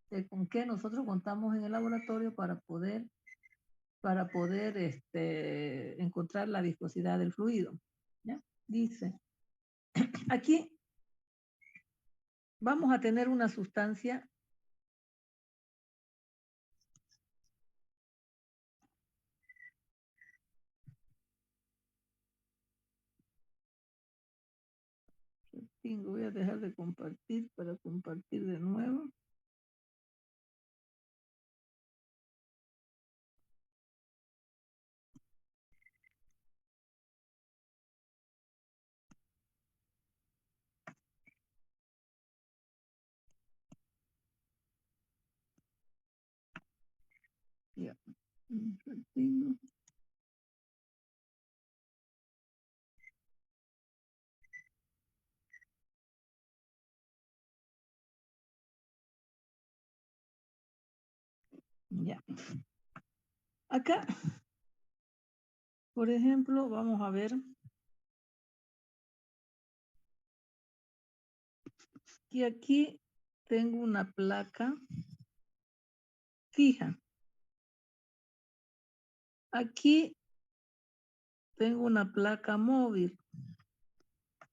[SPEAKER 2] de con qué nosotros contamos en el laboratorio para poder encontrar la viscosidad del fluido. ¿Ya? Dice, aquí vamos a tener una sustancia voy a dejar de compartir para compartir de nuevo. Ya. Compartiendo. Ya. Acá, por ejemplo, vamos a ver que aquí tengo una placa fija. Aquí tengo una placa móvil.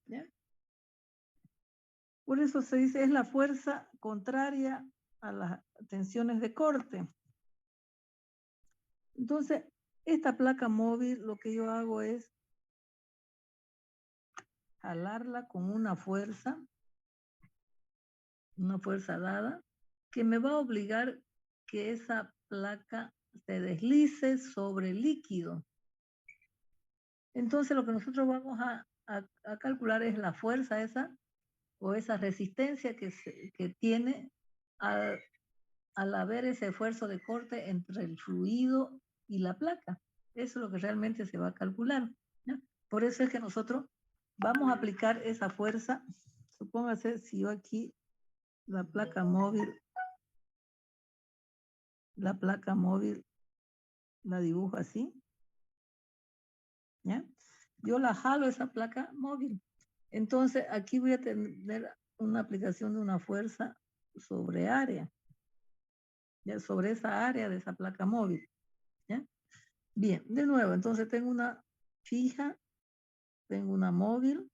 [SPEAKER 2] ¿Ya? Por eso se dice es la fuerza contraria a las tensiones de corte. Entonces, esta placa móvil lo que yo hago es jalarla con una fuerza dada, que me va a obligar que esa placa se deslice sobre el líquido. Entonces, lo que nosotros vamos a calcular es la fuerza esa, o esa resistencia que tiene al haber ese esfuerzo de corte entre el fluido y la placa. Eso es lo que realmente se va a calcular, ¿no? Por eso es que nosotros vamos a aplicar esa fuerza. Supóngase si yo aquí la placa móvil la dibujo así, ¿ya? Yo la jalo esa placa móvil. Entonces aquí voy a tener una aplicación de una fuerza sobre área, ¿ya? Sobre esa área de esa placa móvil, ¿ya? Bien, de nuevo, entonces tengo una fija, tengo una móvil,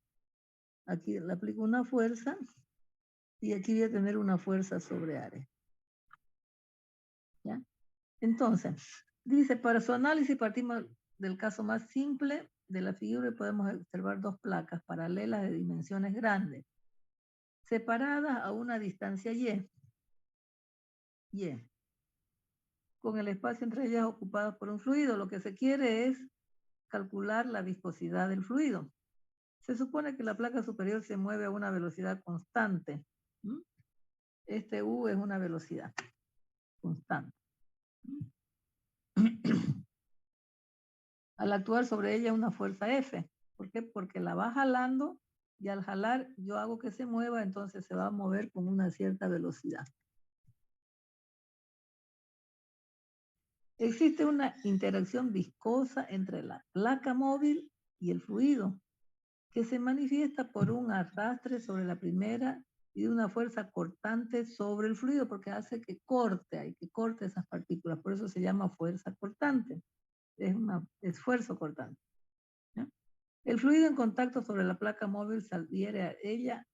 [SPEAKER 2] aquí le aplico una fuerza y aquí voy a tener una fuerza sobre área. ¿Ya? Entonces, dice, para su análisis partimos del caso más simple de la figura y podemos observar dos placas paralelas de dimensiones grandes, separadas a una distancia y, con el espacio entre ellas ocupado por un fluido. Lo que se quiere es calcular la viscosidad del fluido. Se supone que la placa superior se mueve a una velocidad constante. Este U es una velocidad constante. Al actuar sobre ella una fuerza F. ¿Por qué? Porque la va jalando y al jalar yo hago que se mueva, entonces se va a mover con una cierta velocidad. Existe una interacción viscosa entre la placa móvil y el fluido, que se manifiesta por un arrastre sobre la primera y de una fuerza cortante sobre el fluido, porque hace que corte esas partículas. Por eso se llama fuerza cortante. Es un esfuerzo cortante. ¿Ya? El fluido en contacto sobre la placa móvil se adhiere a ella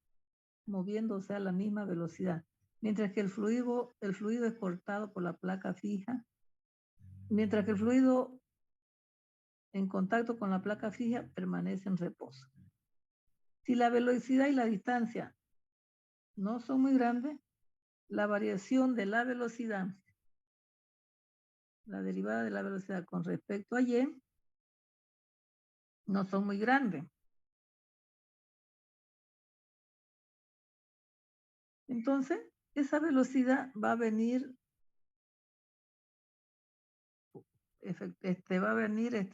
[SPEAKER 2] moviéndose a la misma velocidad, mientras que el fluido es cortado por la placa fija, mientras que el fluido en contacto con la placa fija permanece en reposo. Si la velocidad y la distancia no son muy grandes, la variación de la velocidad, la derivada de la velocidad con respecto a y, no son muy grandes. Entonces, esa velocidad va a venir,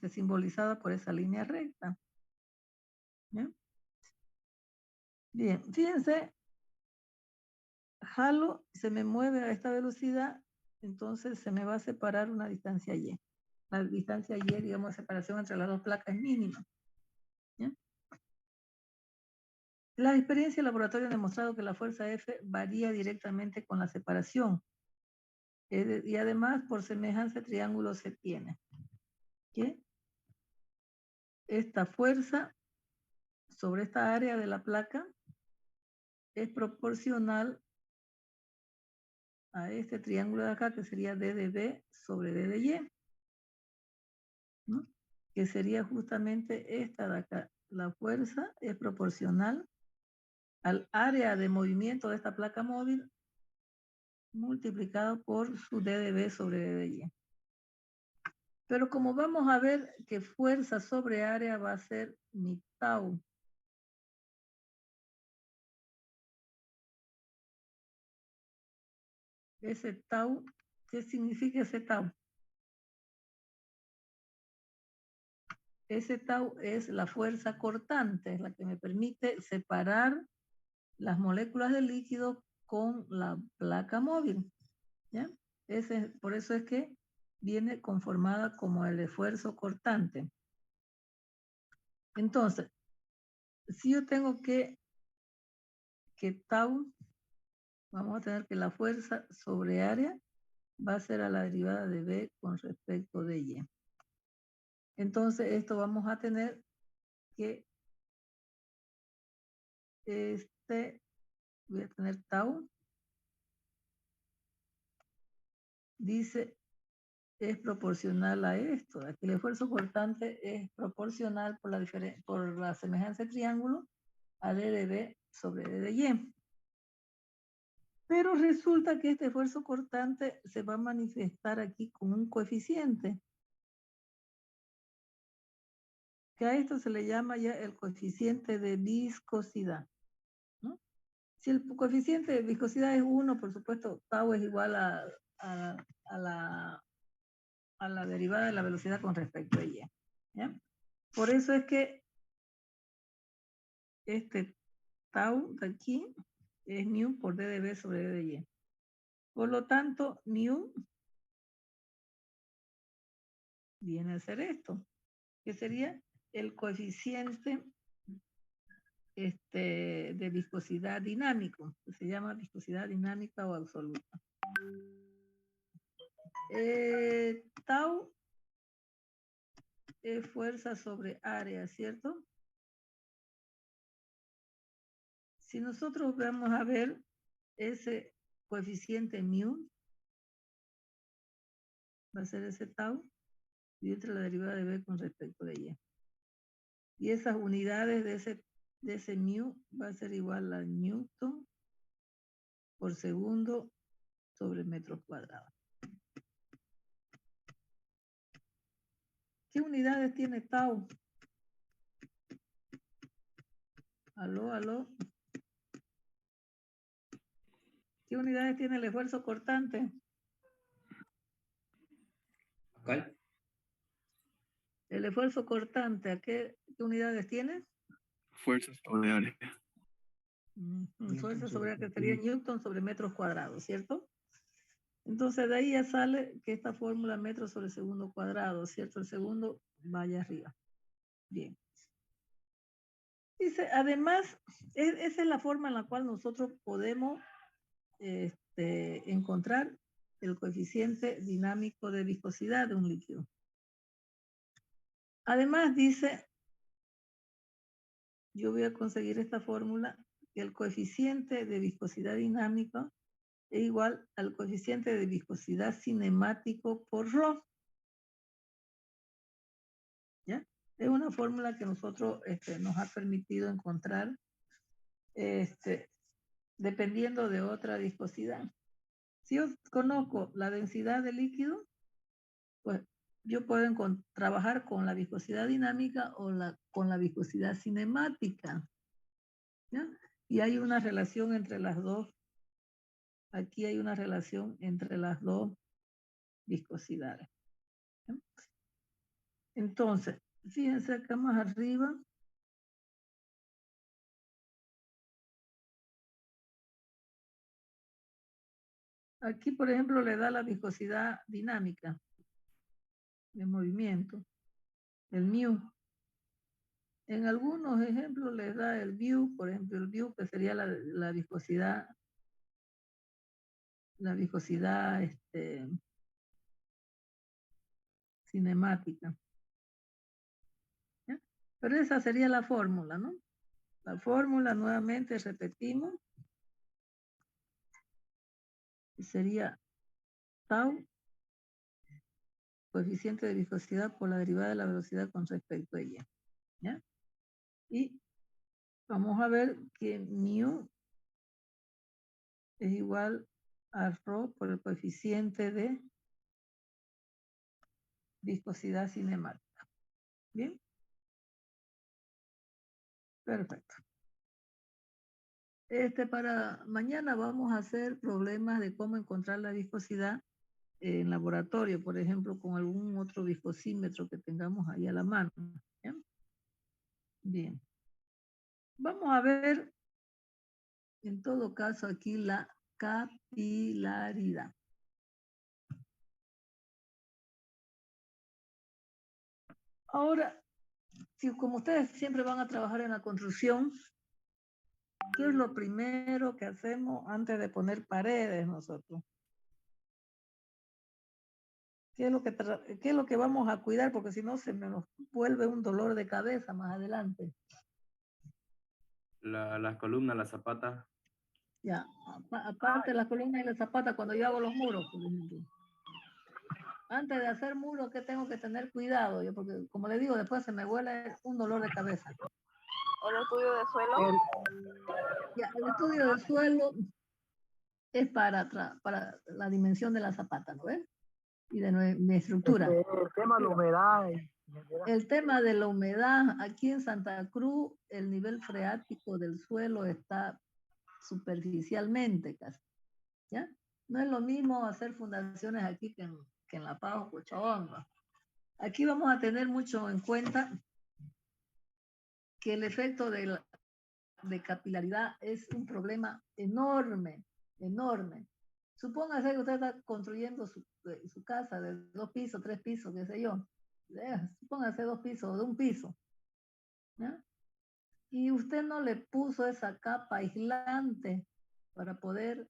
[SPEAKER 2] simbolizada por esa línea recta. ¿Bien? Bien, fíjense, jalo, se me mueve a esta velocidad, entonces se me va a separar una distancia y. La distancia y, digamos, separación entre las dos placas es mínima. ¿Ya? La experiencia de laboratorio ha demostrado que la fuerza F varía directamente con la separación. Y además, por semejanza, triángulo se tiene. ¿Qué? Esta fuerza sobre esta área de la placa es proporcional a este triángulo de acá, que sería D de B sobre D de Y, ¿no? Que sería justamente esta de acá. La fuerza es proporcional al área de movimiento de esta placa móvil multiplicado por su D de B sobre D de Y. Pero como vamos a ver que fuerza sobre área va a ser mi tau. Ese tau, ¿qué significa ese tau? Ese tau es la fuerza cortante, es la que me permite separar las moléculas de líquido con la placa móvil. ¿Ya? Por eso es que viene conformada como el esfuerzo cortante. Entonces, si yo tengo que tau, vamos a tener que la fuerza sobre área va a ser a la derivada de B con respecto de Y. Entonces, esto vamos a tener que voy a tener tau, dice, es proporcional a esto. Aquí el esfuerzo cortante es proporcional por la semejanza de triángulo a D de B sobre D de Y. Pero resulta que este esfuerzo cortante se va a manifestar aquí con un coeficiente, que a esto se le llama ya el coeficiente de viscosidad, ¿no? Si el coeficiente de viscosidad es 1, por supuesto, tau es igual a la derivada de la velocidad con respecto a y. ¿Ya? Por eso es que este tau de aquí es mu por d de b sobre d de y. Por lo tanto, mu viene a ser esto, que sería el coeficiente de viscosidad dinámico, que se llama viscosidad dinámica o absoluta. Tau es fuerza sobre área, ¿cierto? Si nosotros vamos a ver ese coeficiente mu, va a ser ese tau, y entre la derivada de b con respecto de y. Y esas unidades de ese mu va a ser igual a newton por segundo sobre metros cuadrados. ¿Qué unidades tiene tau? Aló, aló. ¿Qué unidades tiene el esfuerzo cortante?
[SPEAKER 3] ¿Cuál?
[SPEAKER 2] El esfuerzo cortante, ¿qué unidades tiene?
[SPEAKER 4] Fuerza sobre área.
[SPEAKER 2] Fuerza sobre área, que sería newton sobre metros cuadrados, ¿cierto? Entonces de ahí ya sale que esta fórmula metros sobre segundo cuadrado, ¿cierto? El segundo vaya arriba. Bien. Dice, además, esa es la forma en la cual nosotros podemos encontrar el coeficiente dinámico de viscosidad de un líquido. Además dice yo voy a conseguir esta fórmula, que el coeficiente de viscosidad dinámica es igual al coeficiente de viscosidad cinemático por ρ. ¿Ya? Es una fórmula que nosotros nos ha permitido encontrar dependiendo de otra viscosidad. Si yo conozco la densidad del líquido, pues yo puedo trabajar con la viscosidad dinámica o con la viscosidad cinemática. ¿Ya? Y hay una relación entre las dos. Aquí hay una relación entre las dos viscosidades. ¿Ya? Entonces, fíjense acá más arriba. Aquí, por ejemplo, le da la viscosidad dinámica de movimiento, el mu. En algunos ejemplos les da el view, por ejemplo, el view que sería la viscosidad cinemática. ¿Ya? Pero esa sería la fórmula, ¿no? La fórmula, nuevamente repetimos, sería tau, coeficiente de viscosidad por la derivada de la velocidad con respecto a ella. ¿Ya? Y vamos a ver que mu es igual a ρ por el coeficiente de viscosidad cinemática. ¿Bien? Perfecto. Para mañana vamos a hacer problemas de cómo encontrar la viscosidad en laboratorio, por ejemplo, con algún otro viscosímetro que tengamos ahí a la mano. ¿Bien? Bien. Vamos a ver, en todo caso, aquí la capilaridad. Ahora, si como ustedes siempre van a trabajar en la construcción, ¿qué es lo primero que hacemos antes de poner paredes nosotros? ¿Qué es lo que vamos a cuidar? Porque si no se me nos vuelve un dolor de cabeza más adelante.
[SPEAKER 6] Las columnas, las zapatas.
[SPEAKER 2] Ya, aparte de las columnas y las zapatas, cuando yo hago los muros, por ejemplo. Antes de hacer muros, ¿qué tengo que tener cuidado? Yo, porque como le digo, después se me vuelve un dolor de cabeza.
[SPEAKER 5] ¿O el estudio de suelo?
[SPEAKER 2] Ya, el estudio del suelo es para la dimensión de la zapata, ¿no ves? Y de estructura.
[SPEAKER 7] El tema de la humedad.
[SPEAKER 2] El tema de la humedad, aquí en Santa Cruz, el nivel freático del suelo está superficialmente casi, ¿ya? No es lo mismo hacer fundaciones aquí que en La Paz o Cochabamba. Aquí vamos a tener mucho en cuenta que el efecto de capilaridad es un problema enorme, enorme. Supóngase que usted está construyendo su casa de 2 pisos, 3 pisos, qué sé yo. Supóngase 2 pisos o de 1 piso. ¿Ya? Y usted no le puso esa capa aislante para poder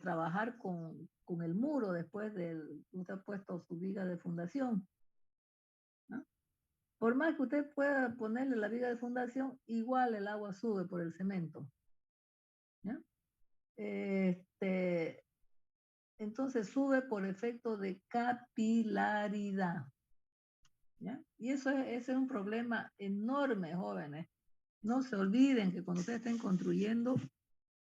[SPEAKER 2] trabajar con el muro después usted ha puesto su viga de fundación. ¿No? Por más que usted pueda ponerle la viga de fundación, igual el agua sube por el cemento. ¿Ya? Entonces sube por efecto de capilaridad. ¿Ya? Y ese es un problema enorme, jóvenes. No se olviden que cuando ustedes estén construyendo,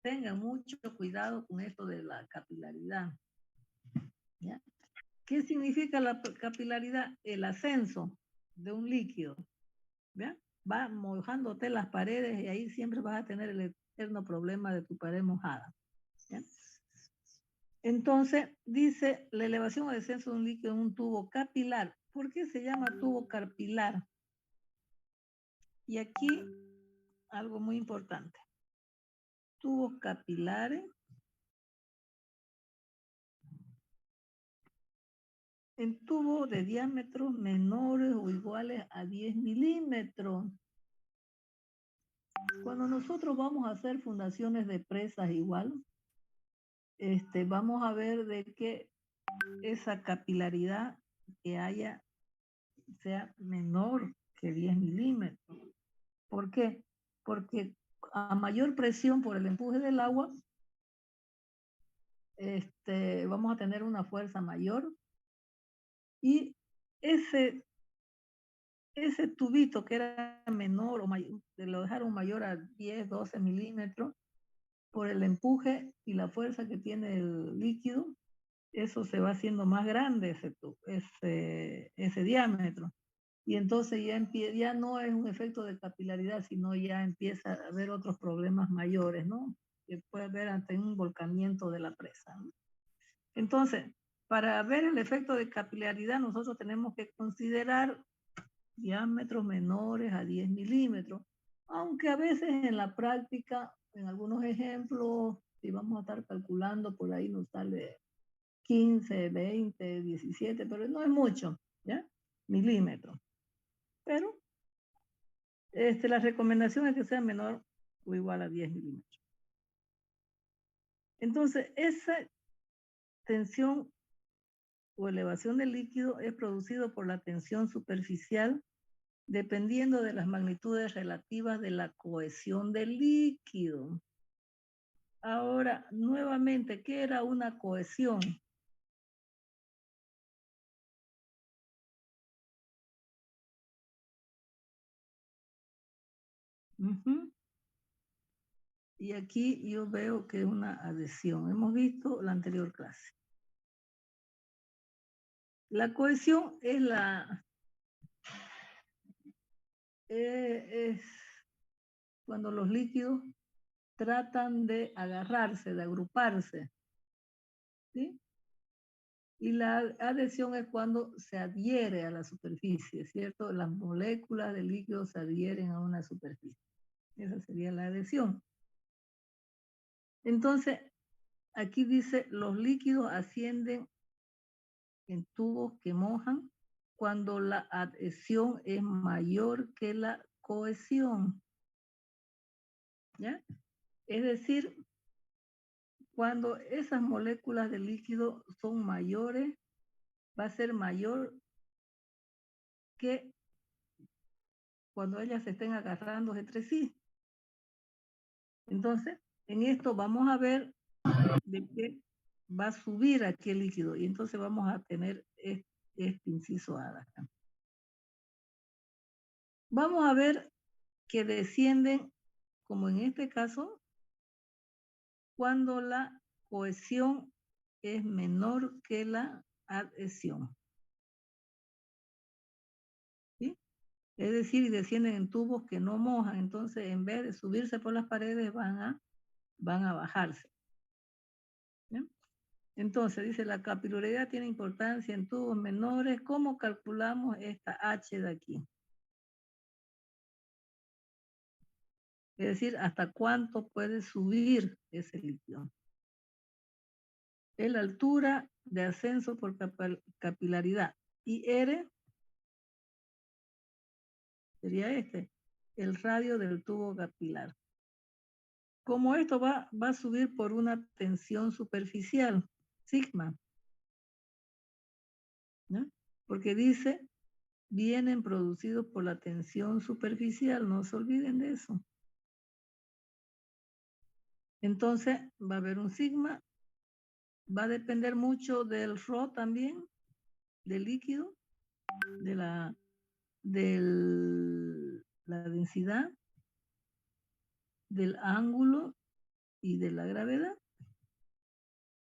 [SPEAKER 2] tengan mucho cuidado con esto de la capilaridad. ¿Ya? ¿Qué significa la capilaridad? El ascenso de un líquido. ¿Ya? Va mojándote las paredes y ahí siempre vas a tener el eterno problema de tu pared mojada. ¿Ya? Entonces, dice la elevación o descenso de un líquido en un tubo capilar. ¿Por qué se llama tubo capilar? Y aquí, algo muy importante. Tubos capilares en tubos de diámetros menores o iguales a 10 milímetros. Cuando nosotros vamos a hacer fundaciones de presas igual, vamos a ver de que esa capilaridad que haya sea menor que 10 milímetros. ¿Por qué? Porque a mayor presión por el empuje del agua, vamos a tener una fuerza mayor y ese tubito que era menor o mayor, lo dejaron mayor a 10, 12 milímetros, por el empuje y la fuerza que tiene el líquido, eso se va haciendo más grande ese diámetro. Y entonces ya no es un efecto de capilaridad, sino ya empieza a haber otros problemas mayores, ¿no? Que puede haber ante un volcamiento de la presa, ¿no? Entonces, para ver el efecto de capilaridad, nosotros tenemos que considerar diámetros menores a 10 milímetros, aunque a veces en la práctica, en algunos ejemplos, si vamos a estar calculando, por ahí nos sale 15, 20, 17, pero no es mucho, ¿ya? Milímetros. Pero la recomendación es que sea menor o igual a 10 milímetros. Entonces, esa tensión o elevación del líquido es producido por la tensión superficial dependiendo de las magnitudes relativas de la cohesión del líquido. Ahora, nuevamente, ¿qué era una cohesión? Y aquí yo veo que es una adhesión. Hemos visto la anterior clase. La cohesión es es cuando los líquidos tratan de agarrarse, de agruparse, ¿sí? Y la adhesión es cuando se adhiere a la superficie, ¿cierto? Las moléculas del líquido se adhieren a una superficie. Esa sería la adhesión. Entonces, aquí dice, los líquidos ascienden en tubos que mojan cuando la adhesión es mayor que la cohesión. ¿Ya? Es decir, cuando esas moléculas de líquido son mayores, va a ser mayor que cuando ellas se estén agarrando entre sí. Entonces, en esto vamos a ver de que va a subir aquí el líquido y entonces vamos a tener este inciso A acá. Vamos a ver que descienden, como en este caso, cuando la cohesión es menor que la adhesión. ¿Sí? Es decir, descienden en tubos que no mojan, entonces en vez de subirse por las paredes van a bajarse. ¿Bien? Entonces, dice, la capilaridad tiene importancia en tubos menores. ¿Cómo calculamos esta H de aquí? Es decir, ¿hasta cuánto puede subir ese líquido? Es la altura de ascenso por capilaridad. Y R sería el radio del tubo capilar. Como esto va a subir por una tensión superficial, sigma, ¿no? Porque dice, vienen producidos por la tensión superficial, no se olviden de eso. Entonces va a haber un sigma, va a depender mucho del ρ también, del líquido, de la densidad, del ángulo y de la gravedad.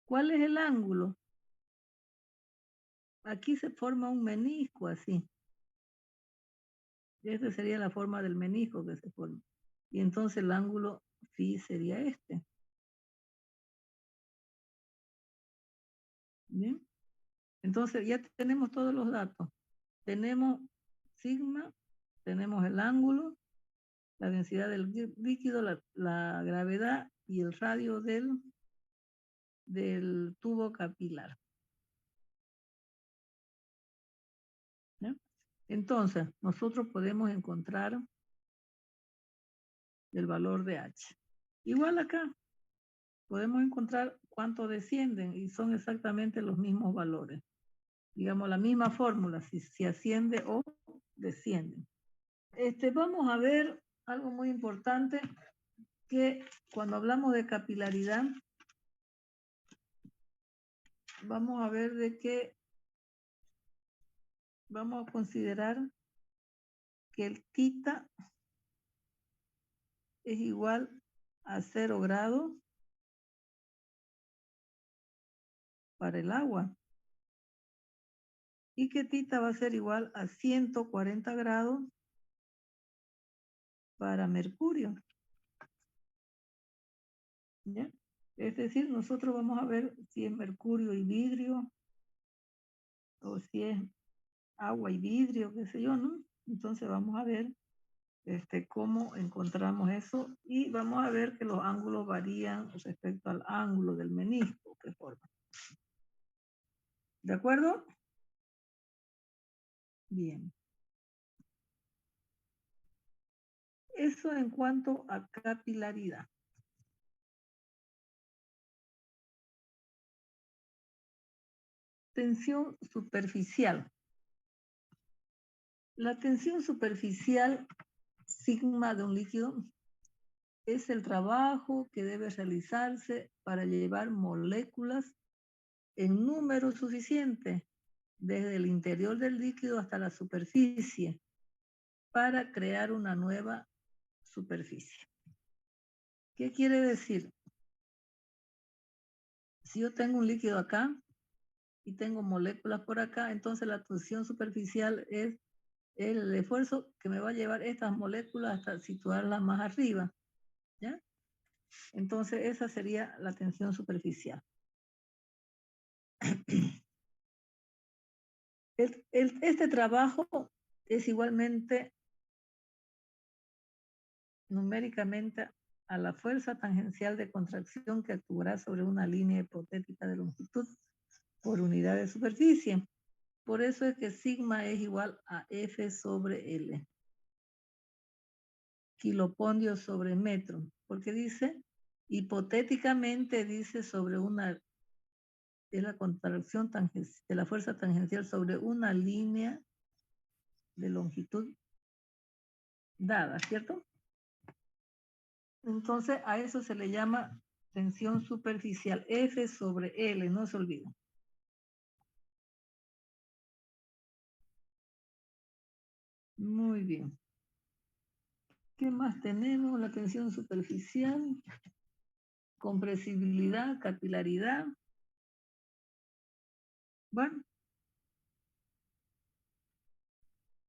[SPEAKER 2] ¿Cuál es el ángulo? Aquí se forma un menisco así. Esta sería la forma del menisco que se forma. Y entonces el ángulo phi sería este. ¿Bien? Entonces ya tenemos todos los datos. Tenemos sigma, tenemos el ángulo, la densidad del líquido, la gravedad y el radio del tubo capilar. ¿Ya? Entonces, nosotros podemos encontrar el valor de H. Igual acá, podemos encontrar cuánto descienden y son exactamente los mismos valores. Digamos, la misma fórmula, si asciende o desciende. Vamos a ver algo muy importante, que cuando hablamos de capilaridad, vamos a ver de que vamos a considerar que el θ es igual a 0 grados para el agua y que θ va a ser igual a 140 grados para mercurio. ¿Ya? Es decir, nosotros vamos a ver si es mercurio y vidrio o si es agua y vidrio, qué sé yo, ¿no? Entonces vamos a ver cómo encontramos eso y vamos a ver que los ángulos varían respecto al ángulo del menisco que forma. ¿De acuerdo? Bien. Eso en cuanto a capilaridad. Tensión superficial. La tensión superficial sigma de un líquido es el trabajo que debe realizarse para llevar moléculas en número suficiente desde el interior del líquido hasta la superficie para crear una nueva superficie. ¿Qué quiere decir? Si yo tengo un líquido acá y tengo moléculas por acá, entonces la tensión superficial es el esfuerzo que me va a llevar estas moléculas hasta situarlas más arriba, ¿ya? Entonces esa sería la tensión superficial. Este trabajo es igualmente numéricamente a la fuerza tangencial de contracción que actuará sobre una línea hipotética de longitud por unidad de superficie. Por eso es que sigma es igual a F sobre L. Kilopondio sobre metro. Porque dice, hipotéticamente dice sobre una, es la contracción de la fuerza tangencial sobre una línea de longitud dada, ¿cierto? Entonces a eso se le llama tensión superficial, F sobre L, no se olviden. Muy bien. ¿Qué más tenemos? La tensión superficial, compresibilidad, capilaridad. Bueno,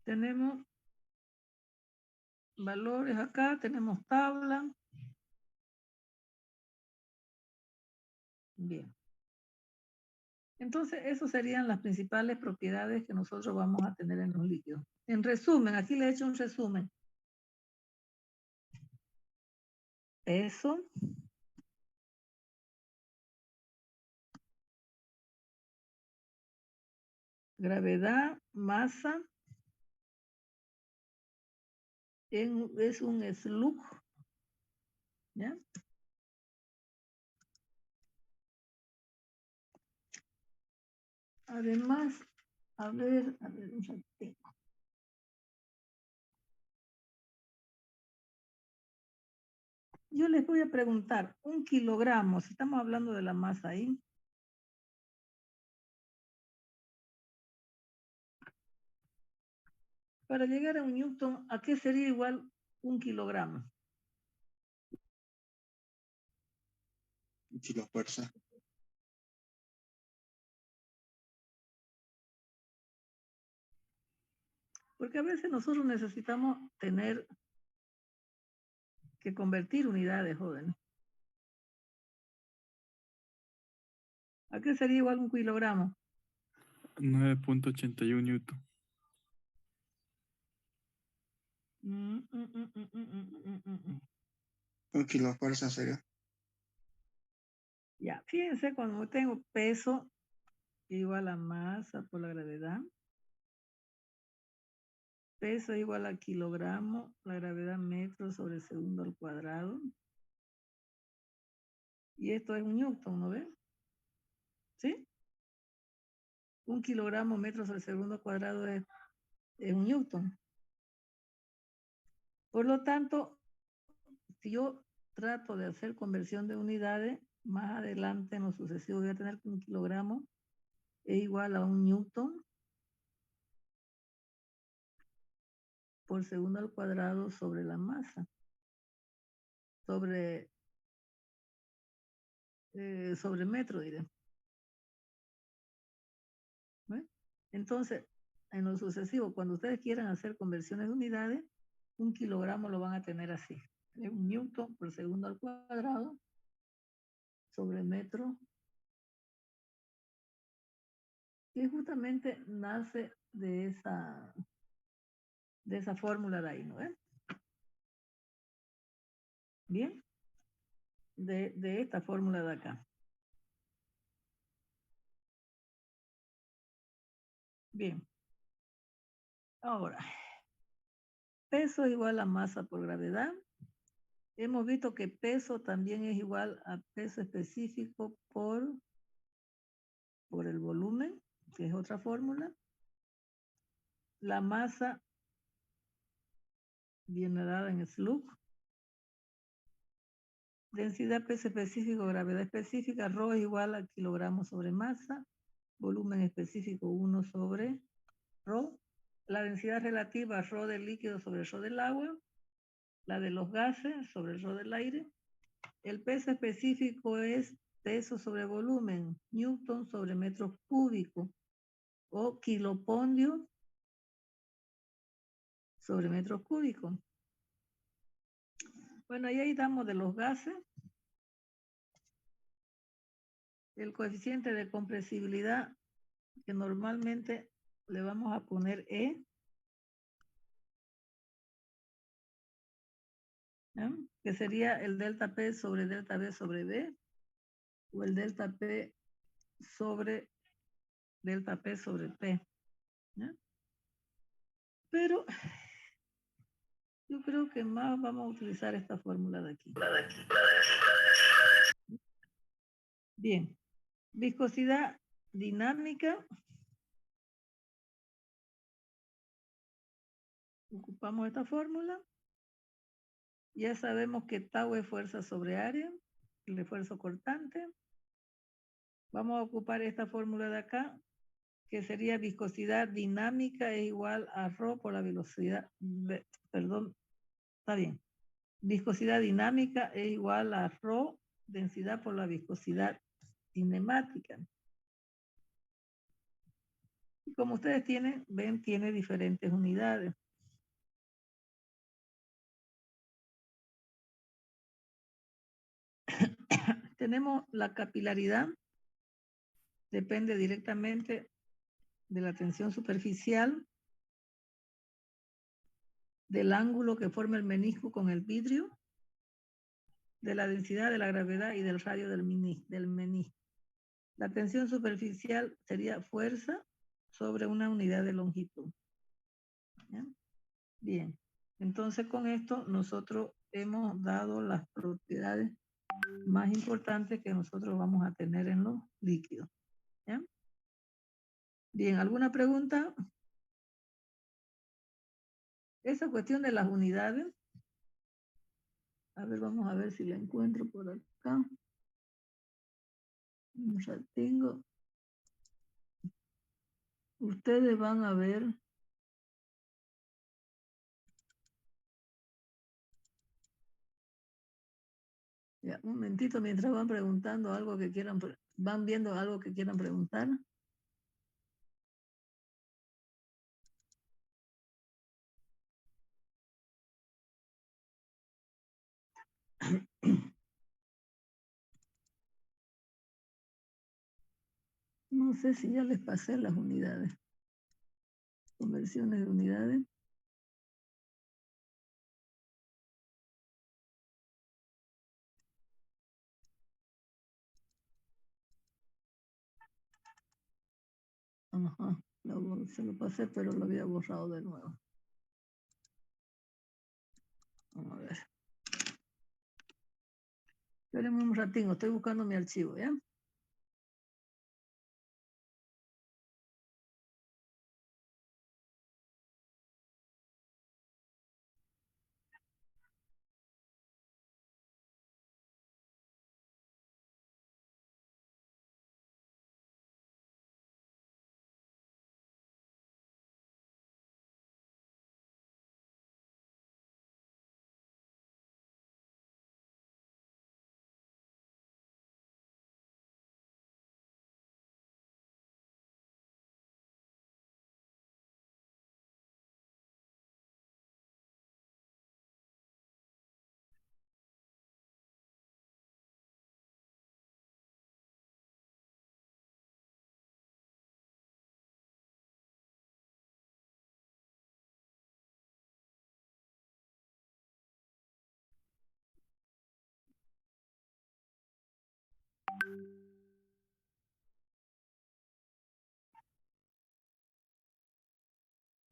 [SPEAKER 2] tenemos valores acá, tenemos tabla. Bien. Entonces, esas serían las principales propiedades que nosotros vamos a tener en los líquidos. En resumen, aquí le he hecho un resumen. Peso, gravedad, masa, es un slug, ¿ya? Además, a ver, un ratito. Yo les voy a preguntar, 1 kilogramo, si estamos hablando de la masa ahí. Para llegar a un newton, ¿a qué sería igual 1 kilogramo?
[SPEAKER 4] Kilofuerza.
[SPEAKER 2] Porque a veces nosotros necesitamos tener que convertir unidades, jóvenes. ¿A qué sería igual 1 kilogramo?
[SPEAKER 4] 9.81 newton. Un kilofuerza sería.
[SPEAKER 2] Ya, fíjense, cuando tengo peso igual a masa por la gravedad. Peso igual a kilogramo, la gravedad metro sobre segundo al cuadrado. Y esto es un newton, ¿no ven? ¿Sí? 1 kilogramo metro sobre segundo al cuadrado es un newton. Por lo tanto, si yo trato de hacer conversión de unidades, más adelante en lo sucesivo voy a tener que un kilogramo es igual a un newton por segundo al cuadrado sobre la masa, sobre metro, diré. ¿Ve? Entonces, en lo sucesivo, cuando ustedes quieran hacer conversiones de unidades, un kilogramo lo van a tener así. Es un newton por segundo al cuadrado sobre metro, que justamente nace de esa fórmula de ahí, ¿no ven? Bien, de esta fórmula de acá. Bien. Ahora, peso es igual a masa por gravedad. Hemos visto que peso también es igual a peso específico por el volumen, que es otra fórmula. La masa viene dada en slug. Densidad, peso específico, gravedad específica, ρ es igual a kilogramos sobre masa, volumen específico 1 sobre ρ. La densidad relativa, ρ del líquido sobre ρ del agua, la de los gases sobre ρ del aire. El peso específico es peso sobre volumen, newton sobre metros cúbicos, o kilopondio sobre metros cúbicos. Bueno, y ahí damos de los gases. El coeficiente de compresibilidad, que normalmente le vamos a poner E, ¿eh? Que sería el delta P sobre delta B sobre B, o el delta P sobre delta P sobre P. ¿Eh? Pero yo creo que más vamos a utilizar esta fórmula de aquí. Bien, viscosidad dinámica. Ocupamos esta fórmula. Ya sabemos que tau es fuerza sobre área, el esfuerzo cortante. Vamos a ocupar esta fórmula de acá, que sería viscosidad dinámica es igual a ρ por la velocidad, perdón, está bien. Viscosidad dinámica es igual a ρ, densidad por la viscosidad cinemática. Y como ustedes ven, tiene diferentes unidades. Tenemos la capilaridad, depende directamente de la tensión superficial, del ángulo que forma el menisco con el vidrio, de la densidad, de la gravedad y del radio del menisco. La tensión superficial sería fuerza sobre una unidad de longitud. ¿Ya? Bien, entonces con esto nosotros hemos dado las propiedades más importantes que nosotros vamos a tener en los líquidos. ¿Ya? Bien, ¿alguna pregunta? Esa cuestión de las unidades. A ver, vamos a ver si la encuentro por acá. Ya tengo. Ustedes van a ver. Ya, un momentito mientras van preguntando algo que quieran, van viendo algo que quieran preguntar. No sé si ya les pasé las unidades. Conversiones de unidades. Ajá, se lo pasé, pero lo había borrado de nuevo. Vamos a ver. Espérenme un ratito, estoy buscando mi archivo, ¿ya?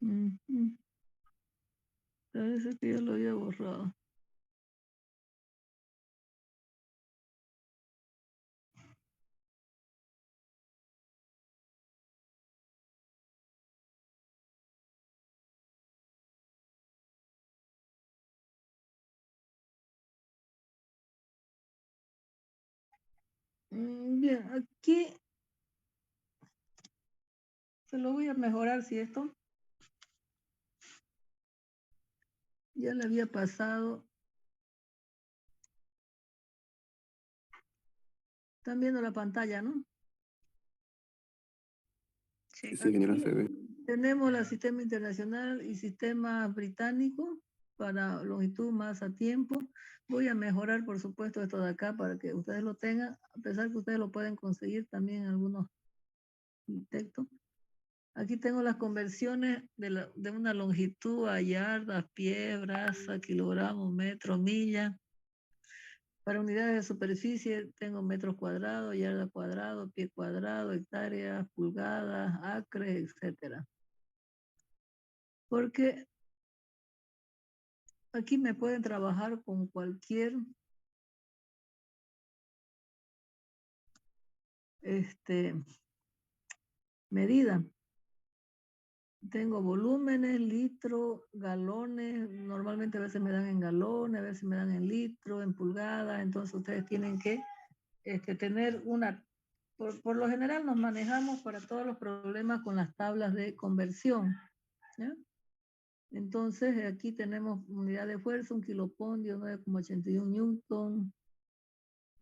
[SPEAKER 2] Ujú. Parece que ya lo había borrado. Bien, aquí se lo voy a mejorar si esto ya le había pasado. Están viendo la pantalla, ¿no?
[SPEAKER 5] Sí.
[SPEAKER 4] Sí, ingeniera,
[SPEAKER 2] Aquí
[SPEAKER 4] se ve.
[SPEAKER 2] tenemos el sistema internacional y sistema británico para longitud más a tiempo. Voy a mejorar, por supuesto, esto de acá para que ustedes lo tengan, a pesar que ustedes lo pueden conseguir también en algunos textos. Aquí tengo las conversiones de una longitud a yardas, pie, brasa, kilogramos, metro, milla. Para unidades de superficie tengo metros cuadrados, yarda cuadrado, pie cuadrado, hectáreas, pulgadas, acres, etcétera. Porque aquí me pueden trabajar con cualquier medida. Tengo volúmenes, litros, galones, normalmente a veces me dan en galones, a veces me dan en litros, en pulgadas, entonces ustedes tienen que tener una, por lo general nos manejamos para todos los problemas con las tablas de conversión, ¿ya? Entonces aquí tenemos unidad de fuerza, un kilopondio, 9,81 newton,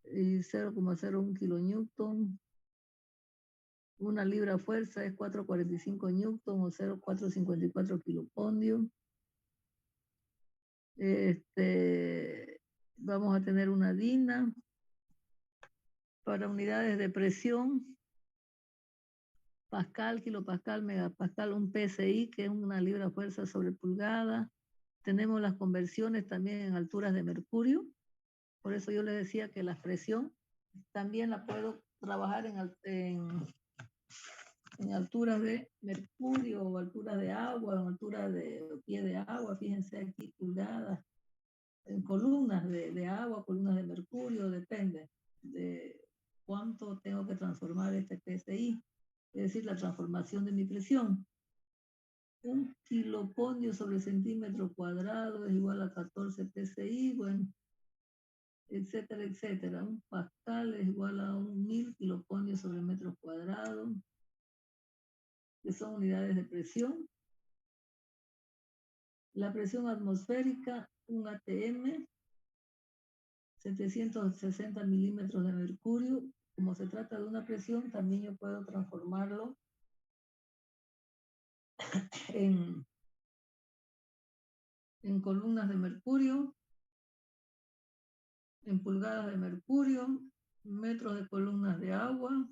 [SPEAKER 2] y 0,01 kilonewton. Una libra fuerza es 4,45 newton o 0,454 kilopondio. Vamos a tener una DINA para unidades de presión, pascal, kilopascal, megapascal, un PSI, que es una libra fuerza sobre pulgada. Tenemos las conversiones también en alturas de mercurio. Por eso yo les decía que la presión también la puedo trabajar en alturas de mercurio o alturas de agua, en alturas de pie de agua. Fíjense aquí, pulgadas, en columnas de agua, columnas de mercurio, depende de cuánto tengo que transformar este PSI, es decir, la transformación de mi presión. Un kilopondio sobre centímetro cuadrado es igual a 14 PSI, bueno, etcétera, etcétera. Un pascal es igual a 1000 kiloponios sobre metros cuadrados, que son unidades de presión. La presión atmosférica, un ATM, 760 milímetros de mercurio. Como se trata de una presión, también yo puedo transformarlo en columnas de mercurio, en pulgadas de mercurio, metros de columnas de agua,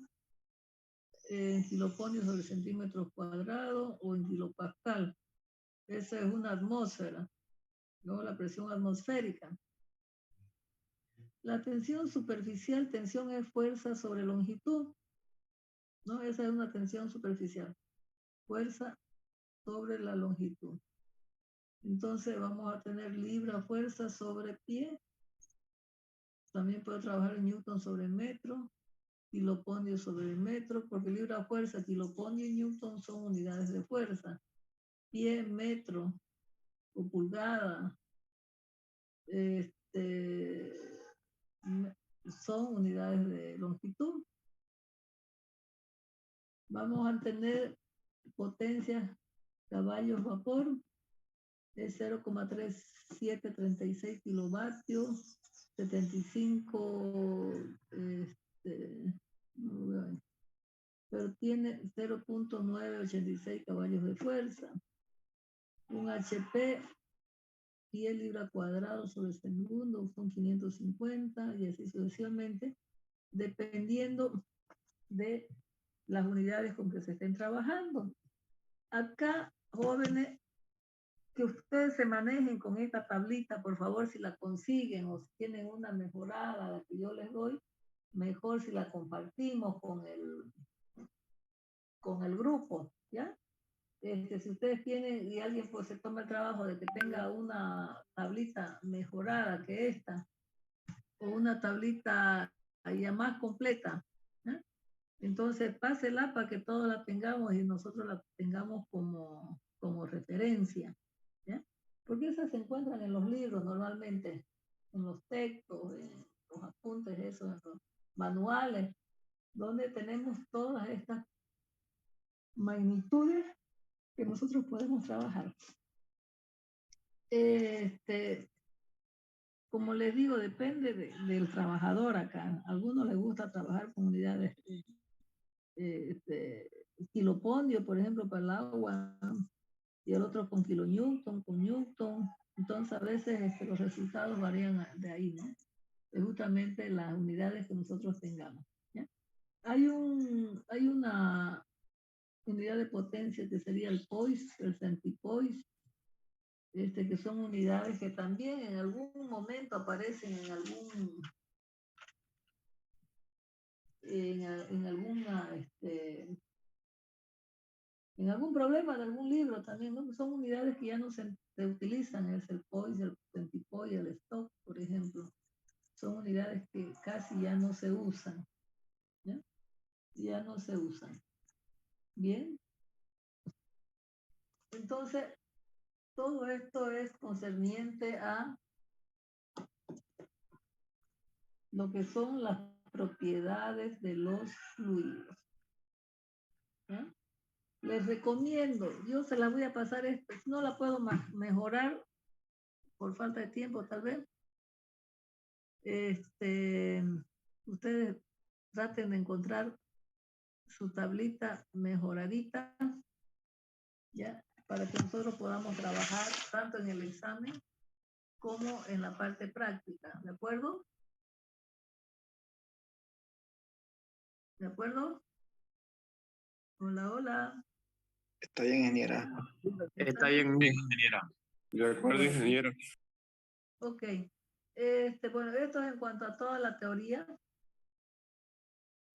[SPEAKER 2] en kiloponios sobre centímetros cuadrados o en kilopascal. Esa es una atmósfera, ¿no? La presión atmosférica. La tensión superficial, tensión es fuerza sobre longitud, ¿no? Esa es una tensión superficial, fuerza sobre la longitud. Entonces vamos a tener libra fuerza sobre pie. También puedo trabajar en newton sobre metro, kilopondio sobre metro, porque libra fuerza, kilopondio y newton son unidades de fuerza. Pie, metro o pulgada, son unidades de longitud. Vamos a tener potencia caballos vapor, es 0,3736 kilovatios, 75, pero tiene 0,986 caballos de fuerza. Un HP, pie libra cuadrado sobre segundo, son 550 y así sucesivamente, dependiendo de las unidades con que se estén trabajando. Acá, jóvenes, que ustedes se manejen con esta tablita, por favor, si la consiguen o si tienen una mejorada, la que yo les doy, mejor si la compartimos con el grupo, ¿ya? Si ustedes tienen y alguien pues se toma el trabajo de que tenga una tablita mejorada que esta, o una tablita ya más completa, ¿eh? Entonces pásela para que todos la tengamos y nosotros la tengamos como referencia, ¿ya? Porque esas se encuentran en los libros normalmente, en los textos, en los apuntes, eso, en los manuales, donde tenemos todas estas magnitudes que nosotros podemos trabajar. Como les digo, depende del trabajador acá. A algunos les gusta trabajar con unidades kilopondio, por ejemplo, para el agua, y el otro con kilonewton, con newton. Entonces, a veces los resultados varían de ahí, ¿no? Es justamente las unidades que nosotros tengamos, ¿ya? Hay una unidad de potencia que sería el poise, el centipoise, que son unidades que también en algún momento aparecen en algún problema de algún libro también, ¿no? Son unidades que ya no se utilizan, es el poise, el centipoise, el stock, por ejemplo. Son unidades que casi ya no se usan, ¿ya? Ya no se usan. Bien. Entonces, todo esto es concerniente a lo que son las propiedades de los fluidos, ¿ya? Les recomiendo, yo se la voy a pasar no la puedo mejorar por falta de tiempo tal vez. Ustedes traten de encontrar su tablita mejoradita, ¿ya? Para que nosotros podamos trabajar tanto en el examen como en la parte práctica, ¿de acuerdo? ¿De acuerdo? Hola, hola.
[SPEAKER 4] Está bien, ingeniera.
[SPEAKER 6] Está bien, ingeniera.
[SPEAKER 4] De acuerdo, ingeniero.
[SPEAKER 2] Ok. Bueno, esto es en cuanto a toda la teoría,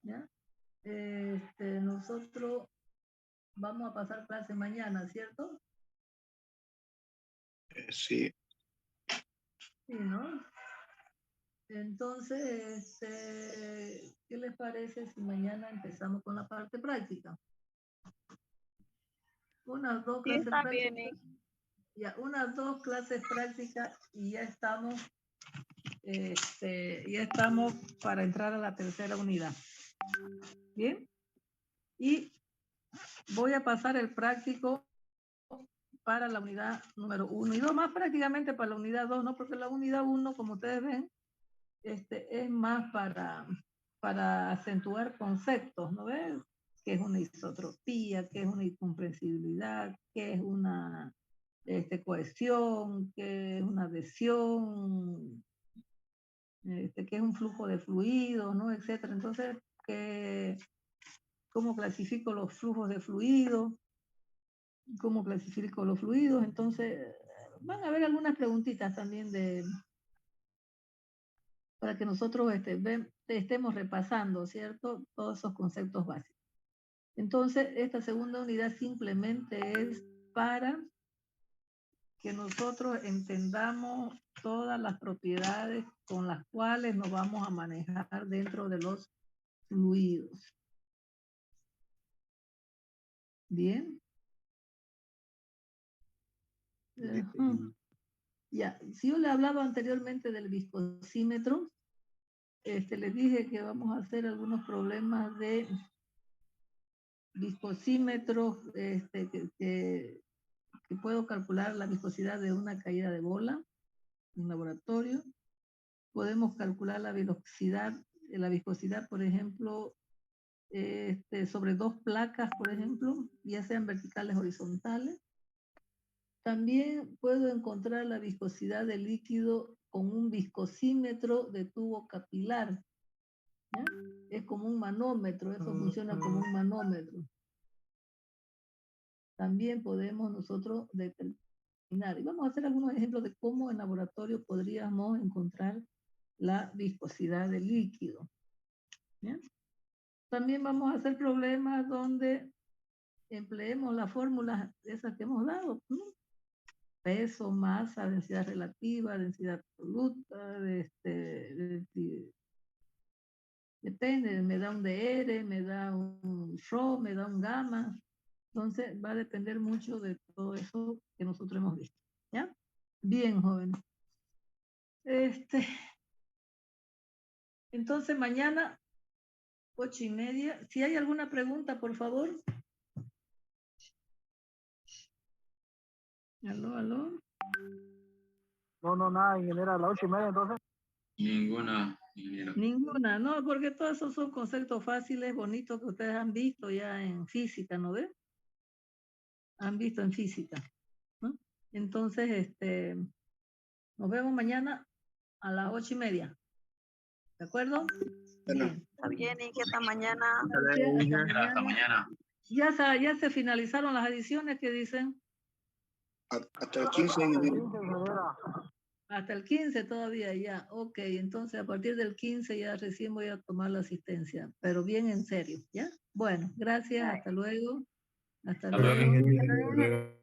[SPEAKER 2] ¿ya? Nosotros vamos a pasar clase mañana, ¿cierto?
[SPEAKER 4] Sí.
[SPEAKER 2] Sí, ¿no? Entonces, ¿qué les parece si mañana empezamos con la parte práctica? Unas dos
[SPEAKER 5] Sí,
[SPEAKER 2] clases
[SPEAKER 5] está bien.
[SPEAKER 2] prácticas. Ya, unas dos clases prácticas y ya estamos para entrar a la tercera unidad. Bien. Y voy a pasar el práctico para la unidad número 1 y 2, más prácticamente para la unidad 2, ¿no? Porque la unidad 1, como ustedes ven, es más para acentuar conceptos, ¿no ves? ¿Qué es una isotropía? ¿Qué es una incomprensibilidad? ¿Qué es una cohesión? ¿Qué es una adhesión? ¿Qué es un flujo de fluidos? ¿No? Etcétera. Entonces, ¿cómo clasifico los flujos de fluidos? ¿Cómo clasifico los fluidos? Entonces, van a haber algunas preguntitas también para que nosotros estemos repasando, ¿cierto? Todos esos conceptos básicos. Entonces, esta segunda unidad simplemente es para que nosotros entendamos todas las propiedades con las cuales nos vamos a manejar dentro de los fluidos. Bien. Ya, si yo le hablaba anteriormente del viscosímetro, les dije que vamos a hacer algunos problemas de viscosímetros, que puedo calcular la viscosidad de una caída de bola en laboratorio. Podemos calcular la viscosidad, por ejemplo, sobre dos placas, por ejemplo, ya sean verticales o horizontales. También puedo encontrar la viscosidad del líquido con un viscosímetro de tubo capilar, ¿ya? Es como un manómetro, eso funciona como un manómetro. También podemos nosotros determinar, y vamos a hacer algunos ejemplos de cómo en laboratorio podríamos encontrar la viscosidad del líquido, ¿ya? También vamos a hacer problemas donde empleemos las fórmulas esas que hemos dado, ¿no? Peso, masa, densidad relativa, densidad absoluta, depende, me da un DR, me da un ρ, me da un gamma. Entonces va a depender mucho de todo eso que nosotros hemos visto. ¿Ya? Bien, joven. Entonces mañana, 8:30. Si hay alguna pregunta, por favor. Aló.
[SPEAKER 7] No, nada, ingeniera, a las 8:30 entonces.
[SPEAKER 1] Ninguna, ingeniero.
[SPEAKER 2] Ninguna, no, porque todos esos son conceptos fáciles, bonitos que ustedes han visto ya en física, ¿no ven? Han visto en física, ¿no? Entonces, nos vemos mañana a las 8:30. ¿De acuerdo? Bien.
[SPEAKER 8] Está bien, y que hasta mañana.
[SPEAKER 6] Hasta mañana.
[SPEAKER 2] Ya se finalizaron las adiciones que dicen.
[SPEAKER 4] Hasta el 15, ingeniero.
[SPEAKER 2] Hasta el 15 todavía, ya. Ok, entonces a partir del 15 ya recién voy a tomar la asistencia, pero bien en serio, ¿ya? Bueno, gracias, hasta luego. Hasta
[SPEAKER 1] Hasta luego,
[SPEAKER 2] luego.
[SPEAKER 1] ingeniero. Hasta luego.